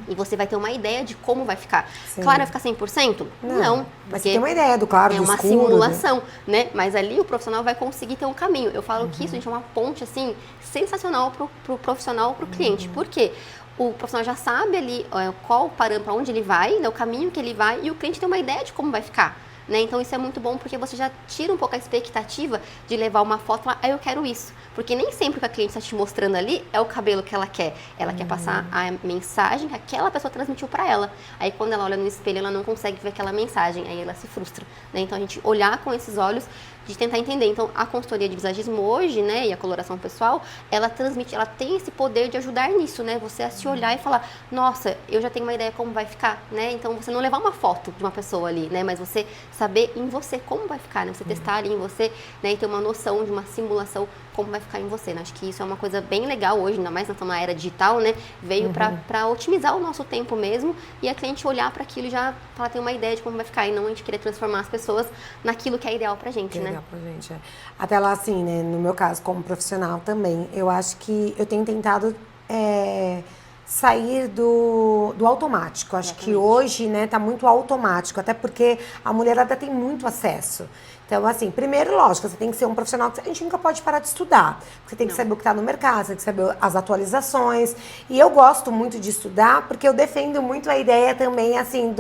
E você vai ter uma ideia de como vai ficar. Claro, vai ficar 100%? Não. Mas você tem uma ideia do claro, é do uma escuro, simulação, né? Mas ali o profissional vai conseguir ter um caminho. Eu falo que isso, gente, é uma ponte, assim, sensacional pro profissional, pro cliente. Por quê? O profissional já sabe ali qual parâmetro, para onde ele vai, né, o caminho que ele vai, e o cliente tem uma ideia de como vai ficar. Né? Então isso é muito bom porque você já tira um pouco a expectativa de levar uma foto e falar, eu quero isso. Porque nem sempre o que a cliente está te mostrando ali é o cabelo que ela quer. Ela quer passar a mensagem que aquela pessoa transmitiu para ela. Aí quando ela olha no espelho, ela não consegue ver aquela mensagem, aí ela se frustra. Né? Então a gente olhar com esses olhos de tentar entender. Então, a consultoria de visagismo hoje, né, e a coloração pessoal, ela transmite, ela tem esse poder de ajudar nisso, né? Você a se olhar e falar, nossa, eu já tenho uma ideia como vai ficar, né? Então, você não levar uma foto de uma pessoa ali, né? Mas você saber em você como vai ficar, né? Você testar ali em você, né? E ter uma noção de uma simulação como vai ficar em você, né? Acho que isso é uma coisa bem legal hoje, ainda mais na era digital, né? Veio para otimizar o nosso tempo mesmo e a cliente olhar para aquilo e já ela ter uma ideia de como vai ficar e não a gente querer transformar as pessoas naquilo que é ideal pra gente, né? Pra gente, Até lá, assim, né, no meu caso, como profissional também, eu acho que eu tenho tentado sair do automático. Acho que hoje, né, tá muito automático, até porque a mulherada tem muito acesso. Então, assim, primeiro, lógico, você tem que ser um profissional que a gente nunca pode parar de estudar. Você tem que saber o que está no mercado, você tem que saber as atualizações. E eu gosto muito de estudar porque eu defendo muito a ideia também, assim,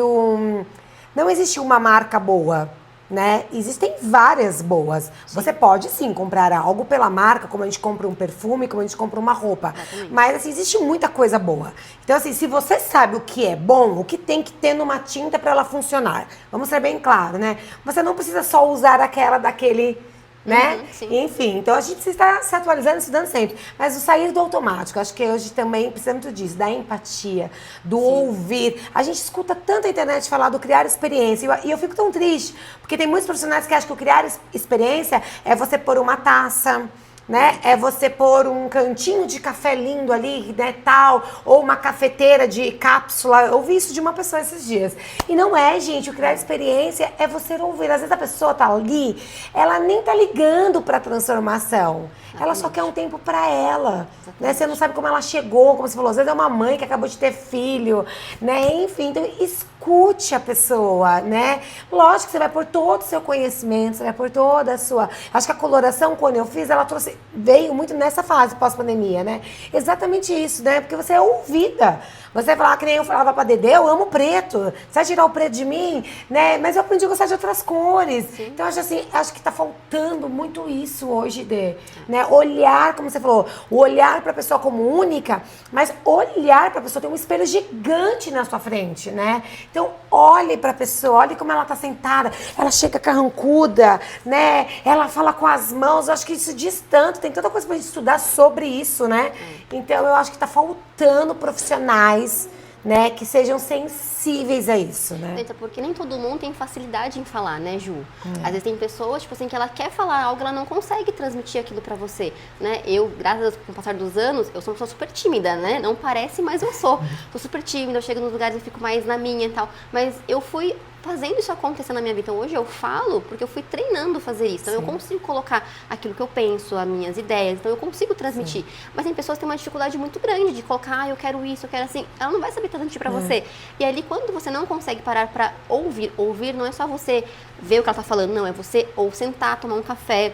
não existe uma marca boa. Né? Existem várias boas. Sim. Você pode sim comprar algo pela marca, como a gente compra um perfume, como a gente compra uma roupa. Exatamente. Mas assim, existe muita coisa boa. Então assim, se você sabe o que é bom, o que tem que ter numa tinta para ela funcionar, vamos ser bem claro, né? Você não precisa só usar aquela daquele, né? Enfim, então a gente precisa estar se atualizando, estudando sempre. Mas o sair do automático, acho que hoje também precisa muito disso, da empatia, do ouvir. A gente escuta tanto a internet falar do criar experiência, e eu fico tão triste, porque tem muitos profissionais que acham que o criar experiência é você pôr uma taça, né? É você pôr um cantinho de café lindo ali, né, tal, ou uma cafeteira de cápsula. Eu ouvi isso de uma pessoa esses dias. E não é, gente, o criar experiência é você ouvir. Às vezes a pessoa tá ali, ela nem tá ligando pra transformação. Ela só quer um tempo pra ela, né? Você não sabe como ela chegou, como você falou, às vezes é uma mãe que acabou de ter filho, né? Enfim, então escute a pessoa, né? Lógico que você vai pôr todo o seu conhecimento, você vai pôr toda a sua... Acho que a coloração, quando eu fiz, ela veio muito nessa fase pós-pandemia, né? Exatamente isso, né? Porque você é ouvida. Você vai falar que nem eu falava pra Dedê, eu amo preto. Você vai tirar o preto de mim, né? Mas eu aprendi a gostar de outras cores. Sim. Então, acho que tá faltando muito isso hoje, Dê, né? Olhar, como você falou, o olhar pra pessoa como única, mas olhar pra pessoa, tem um espelho gigante na sua frente, né? Então, olhe pra pessoa, olhe como ela tá sentada, ela chega carrancuda, né? Ela fala com as mãos, eu acho que isso diz tanto, tem tanta coisa pra gente estudar sobre isso, né? Então, eu acho que tá faltando profissionais, né, que sejam sensíveis a isso, né? Porque nem todo mundo tem facilidade em falar, né, Ju? Às vezes tem pessoas, tipo assim, que ela quer falar algo, ela não consegue transmitir aquilo pra você, né? Eu, graças a Deus, com o passar dos anos, eu sou uma pessoa super tímida, né? Não parece, mas eu sou. Sou super tímida, eu chego nos lugares e fico mais na minha e tal. Mas eu fui fazendo isso acontecer na minha vida. Então, hoje eu falo porque eu fui treinando fazer isso. Então, eu consigo colocar aquilo que eu penso, as minhas ideias. Então, eu consigo transmitir. Sim. Mas tem pessoas que têm uma dificuldade muito grande de colocar, eu quero isso, eu quero assim. Ela não vai saber transmitir pra você. E ali, quando você não consegue parar pra ouvir não é só você ver o que ela tá falando, não. É você ou sentar, tomar um café,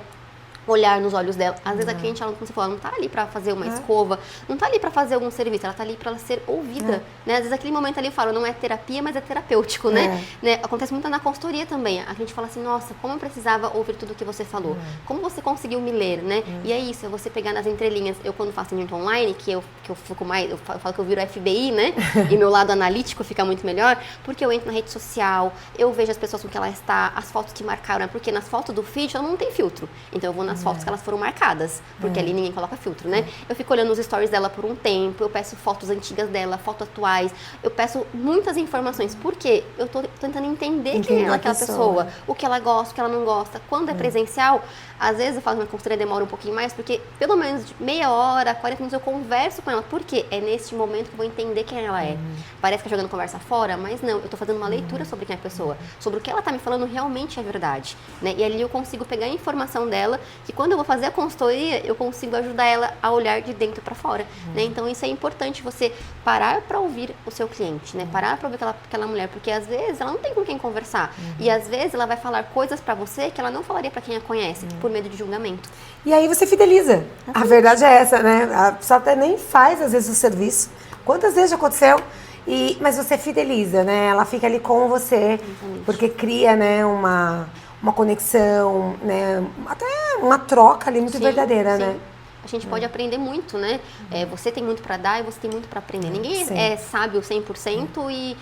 olhar nos olhos dela. Às vezes a cliente, ela, como você falou, ela não tá ali pra fazer uma escova, não tá ali pra fazer algum serviço, ela tá ali pra ela ser ouvida, né? Às vezes aquele momento ali eu falo, não é terapia, mas é terapêutico, né? Acontece muito na consultoria também. A gente fala assim, nossa, como eu precisava ouvir tudo o que você falou, como você conseguiu me ler, né? E é isso, é você pegar nas entrelinhas. Eu, quando faço atendimento online, que eu fico mais, eu falo que eu viro FBI, né? E meu lado analítico fica muito melhor, porque eu entro na rede social, eu vejo as pessoas com que ela está, as fotos que marcaram, porque nas fotos do feed ela não tem filtro. Então eu vou nas fotos que elas foram marcadas, porque ali ninguém coloca filtro, né? Eu fico olhando os stories dela por um tempo, eu peço fotos antigas dela, fotos atuais, eu peço muitas informações, porque eu tô tentando entender quem é aquela pessoa, o que ela gosta, o que ela não gosta. Quando é presencial, às vezes eu faço uma consultoria, demora um pouquinho mais, porque pelo menos de meia hora, 40 minutos eu converso com ela, porque é nesse momento que eu vou entender quem ela é. Parece que é jogando conversa fora, mas não, eu tô fazendo uma leitura sobre quem é a pessoa, sobre o que ela tá me falando realmente é verdade, né? E ali eu consigo pegar a informação dela, que quando eu vou fazer a consultoria, eu consigo ajudar ela a olhar de dentro para fora, né? Então isso é importante, você parar para ouvir o seu cliente, né? Parar para ouvir aquela mulher, porque às vezes ela não tem com quem conversar, e às vezes ela vai falar coisas para você que ela não falaria para quem a conhece, por medo de julgamento. E aí você fideliza. A verdade é essa, né? A pessoa até nem faz, às vezes, o serviço. Quantas vezes já aconteceu? Mas você fideliza, né? Ela fica ali com você, porque cria, né, uma conexão, né? Até uma troca ali muito verdadeira, né? A gente pode aprender muito, né? Você tem muito para dar e você tem muito para aprender. Ninguém é sábio 100% e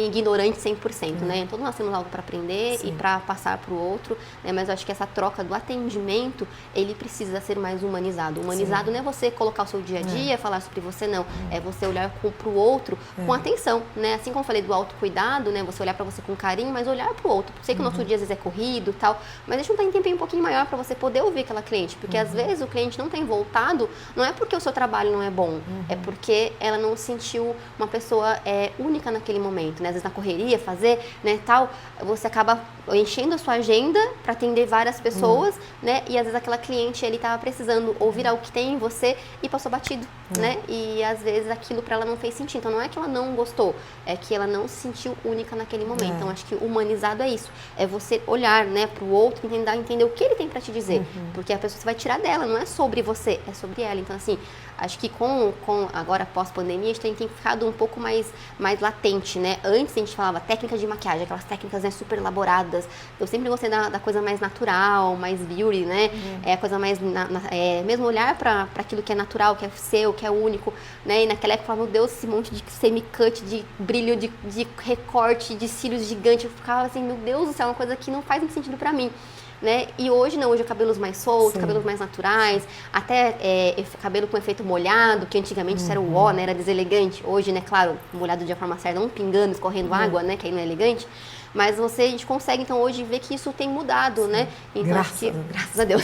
ignorante 100%, né? Todos nós temos algo para aprender e para passar para o outro, né? Mas eu acho que essa troca do atendimento, ele precisa ser mais humanizado. Humanizado não é você colocar o seu dia a dia, falar sobre você, não. É você olhar para o outro com atenção, né? Assim como eu falei do autocuidado, né? Você olhar para você com carinho, mas olhar para o outro. Sei que o nosso dia às vezes é corrido e tal, mas deixa um tempinho um pouquinho maior para você poder ouvir aquela cliente, porque às vezes o cliente não tem voltado, não é porque o seu trabalho não é bom, é porque ela não se sentiu uma pessoa única naquele momento. Né? Às vezes na correria, fazer, né, tal, você acaba enchendo a sua agenda para atender várias pessoas, né? E às vezes aquela cliente ele estava precisando ouvir algo que tem em você e passou batido, né? E às vezes aquilo para ela não fez sentido. Então não é que ela não gostou, é que ela não se sentiu única naquele momento. Então acho que humanizado é isso, é você olhar, né, para o outro, entender o que ele tem para te dizer, porque a pessoa você vai tirar dela, não é sobre você, é sobre ela. Então assim, acho que com agora pós-pandemia, a gente tem ficado um pouco mais latente, né? Antes a gente falava técnica de maquiagem, aquelas técnicas, né, super elaboradas. Eu sempre gostei da coisa mais natural, mais beauty, né? É a coisa mais, mesmo olhar para aquilo que é natural, que é seu, que é único, né? E naquela época eu falava, meu Deus, esse monte de semi-cut, de brilho, de recorte, de cílios gigante. Eu ficava assim, meu Deus do céu, é uma coisa que não faz muito sentido pra mim. Né? E hoje não, hoje é cabelos mais soltos, cabelos mais naturais, até cabelo com efeito molhado, que antigamente isso era o ó, né? Era deselegante. Hoje, né, claro, molhado de uma forma certa, não pingando, escorrendo água, né? Que aí não é elegante. Mas a gente consegue, então, hoje ver que isso tem mudado, né? Então, graças a Deus,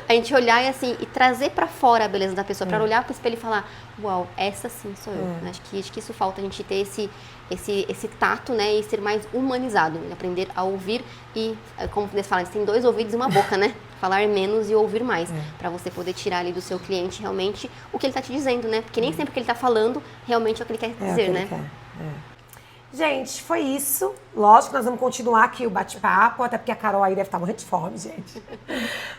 a gente olhar e trazer pra fora a beleza da pessoa, pra olhar pro espelho e falar, uau, essa sim sou eu. Acho que isso falta, a gente ter esse tato, né? E ser mais humanizado, aprender a ouvir e, como eles falam, tem 2 ouvidos e uma boca, né? Falar menos e ouvir mais, pra você poder tirar ali do seu cliente realmente o que ele tá te dizendo, né? Porque nem sempre o que ele tá falando realmente é o que ele quer dizer, né? Gente, foi isso. Lógico, nós vamos continuar aqui o bate-papo, até porque a Carol aí deve estar morrendo de fome, gente.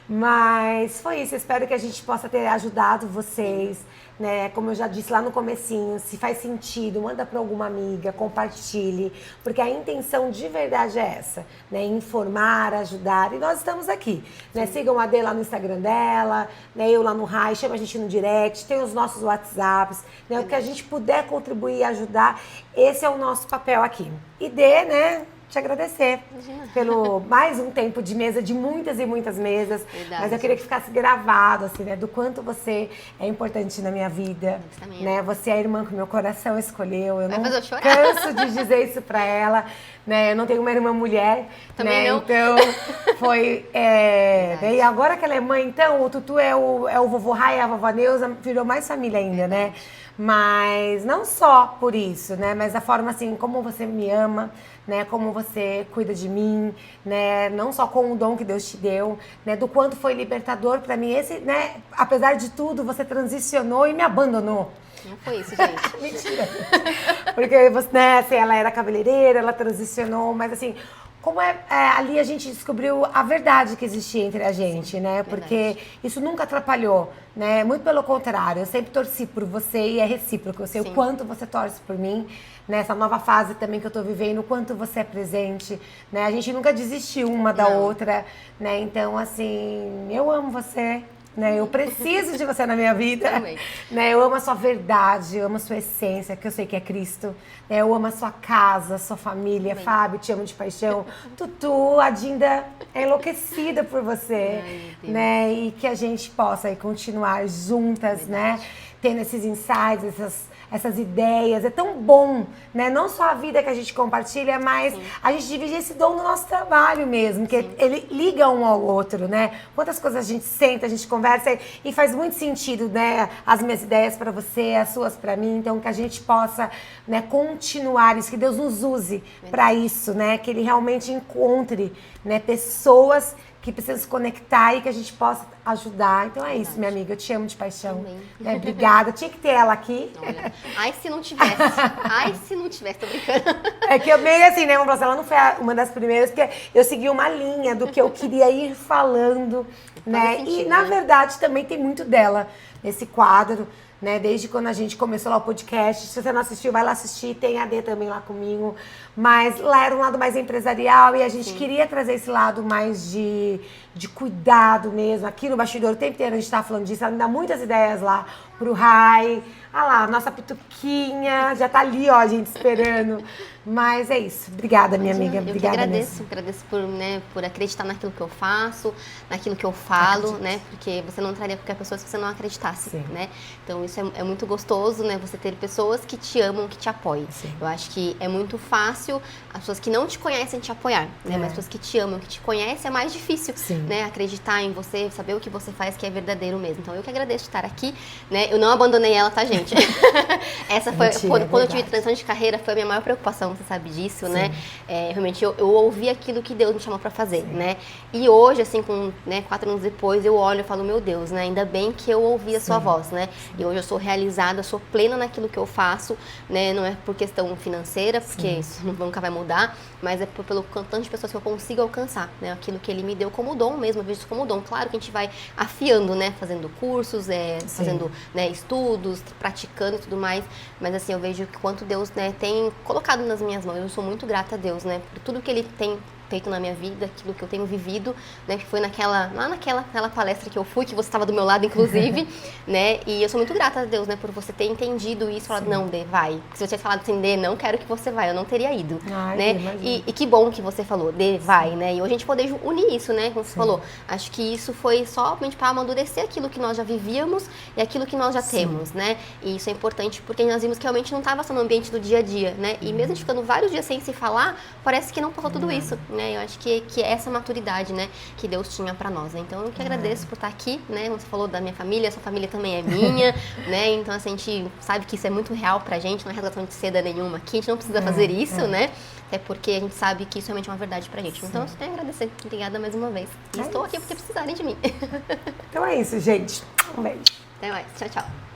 Mas foi isso. Espero que a gente possa ter ajudado vocês, né? Como eu já disse lá no comecinho, se faz sentido, manda para alguma amiga, compartilhe, porque a intenção de verdade é essa, né? Informar, ajudar, e nós estamos aqui, né? Sigam a Dê lá no Instagram dela, né? Eu lá no Rai, chama a gente no direct, tem os nossos WhatsApps, né? O que a gente puder contribuir e ajudar, esse é o nosso papel aqui. E Dê, né? Te agradecer pelo mais um tempo de mesa, de muitas e muitas mesas. Verdade. Mas eu queria que ficasse gravado, assim, né? Do quanto você é importante na minha vida. Né? Você é a irmã que o meu coração escolheu. Eu não canso de dizer isso pra ela. Né? Eu não tenho uma irmã mulher. Também né? não. Então, foi... né? E agora que ela é mãe, então, o Tutu é o vovô Rai e a vovó Neuza, virou mais família ainda, né? Mas não só por isso, né? Mas a forma, assim, como você me ama, né? Como você cuida de mim, né? Não só com o dom que Deus te deu, né? Do quanto foi libertador pra mim. Esse, né? Apesar de tudo, você transicionou e me abandonou. Não foi isso, gente. Mentira. Porque você, né? Assim, ela era cabeleireira, ela transicionou, mas assim... Como ali a gente descobriu a verdade que existia entre a gente, né? Porque isso nunca atrapalhou, né? Muito pelo contrário, eu sempre torci por você e é recíproco. Eu sei o quanto você torce por mim, nessa nova fase também que eu tô vivendo, o quanto você é presente, né? A gente nunca desistiu uma da outra, né? Então, assim, eu amo você, né? Eu preciso de você na minha vida. Também. Né? Eu amo a sua verdade, eu amo a sua essência, que eu sei que é Cristo. Né? Eu amo a sua casa, a sua família. Também. Fábio, te amo de paixão. Tutu, a Dinda é enlouquecida por você. Ai, meu Deus. Né? E que a gente possa aí continuar juntas, né? Tendo esses insights, essas ideias. É tão bom, né? Não só a vida que a gente compartilha, mas a gente divide esse dom no nosso trabalho mesmo, que ele liga um ao outro, né? Quantas coisas a gente senta, a gente conversa e faz muito sentido, né? As minhas ideias para você, as suas para mim. Então, que a gente possa, né, continuar isso, que Deus nos use para isso, né? Que Ele realmente encontre, né, pessoas que precisam se conectar e que a gente possa ajudar. Então é isso, minha amiga. Eu te amo de paixão. Né? Obrigada. Tinha que ter ela aqui. Olha, ai, se não tivesse. Ai, se não tivesse, tô brincando. É que eu meio assim, né? Vamos falar, ela não foi uma das primeiras, porque eu segui uma linha do que eu queria ir falando, né? sentido, E, na né? verdade, também tem muito dela nesse quadro, né? Desde quando a gente começou lá o podcast. Se você não assistiu, vai lá assistir. Tem a D também lá comigo. Mas lá era um lado mais empresarial e a gente queria trazer esse lado mais de cuidado mesmo. Aqui no bastidor, o tempo inteiro a gente tá falando disso. Ela me dá muitas ideias lá pro Rai. Ah lá, nossa pituquinha já tá ali, ó, gente, esperando. Mas é isso. Obrigada, minha amiga. Eu que Obrigada agradeço, mesmo. agradeço por, né, por acreditar naquilo que eu faço, naquilo que eu falo, né? Porque você não traria qualquer pessoa se você não acreditasse, Sim. né? Então isso é muito gostoso, né? Você ter pessoas que te amam, que te apoiam. Sim. Eu acho que é muito fácil as pessoas que não te conhecem te apoiar, né? Mas as pessoas que te amam, que te conhecem, é mais difícil, Sim. né? Acreditar em você, saber o que você faz que é verdadeiro mesmo. Então eu que agradeço de estar aqui, né? Eu não abandonei ela, tá, gente? Essa foi, Mentira, quando é eu tive verdade. transição de carreira, foi a minha maior preocupação, você sabe disso, Sim. né? Realmente eu ouvi aquilo que Deus me chamou pra fazer, né? E hoje, assim, com 4 anos depois, eu olho e falo, meu Deus, né? Ainda bem que eu ouvi a sua voz, né? E hoje eu sou realizada, sou plena naquilo que eu faço, né? Não é por questão financeira, porque isso nunca vai mudar, mas é pelo tanto de pessoas que eu consigo alcançar, né? Aquilo que Ele me deu como dom mesmo, eu vejo isso como dom. Claro que a gente vai afiando, né? Fazendo cursos, fazendo, né, estudos, praticando e tudo mais, mas assim, eu vejo que quanto Deus, né, tem colocado nas minhas mãos. Eu sou muito grata a Deus, né, por tudo que Ele tem feito na minha vida, aquilo que eu tenho vivido, né, que foi naquela palestra que eu fui, que você estava do meu lado, inclusive, né, e eu sou muito grata a Deus, né, por você ter entendido isso, falado, não, Dê, vai. Porque se eu tivesse falado assim, Dê, não quero que você vá, eu não teria ido, Ai, né, imagino. e que bom que você falou, Dê, vai, né, e hoje a gente poder unir isso, né, como você falou, acho que isso foi somente para amadurecer aquilo que nós já vivíamos e aquilo que nós já temos, né, e isso é importante porque nós vimos que realmente não estava só no ambiente do dia a dia, né, e mesmo a gente ficando vários dias sem se falar, parece que não passou tudo isso, né, eu acho que é essa maturidade, né, que Deus tinha para nós, né? Então eu que agradeço por estar aqui, né, você falou da minha família, a sua família também é minha, né, então assim, a gente sabe que isso é muito real pra gente, não é relação de seda nenhuma aqui, a gente não precisa fazer isso, né, até porque a gente sabe que isso realmente é uma verdade pra gente, então eu só tenho a agradecer, obrigada mais uma vez, e estou aqui porque precisarem de mim. Então é isso, gente. Um beijo. Até mais, tchau, tchau.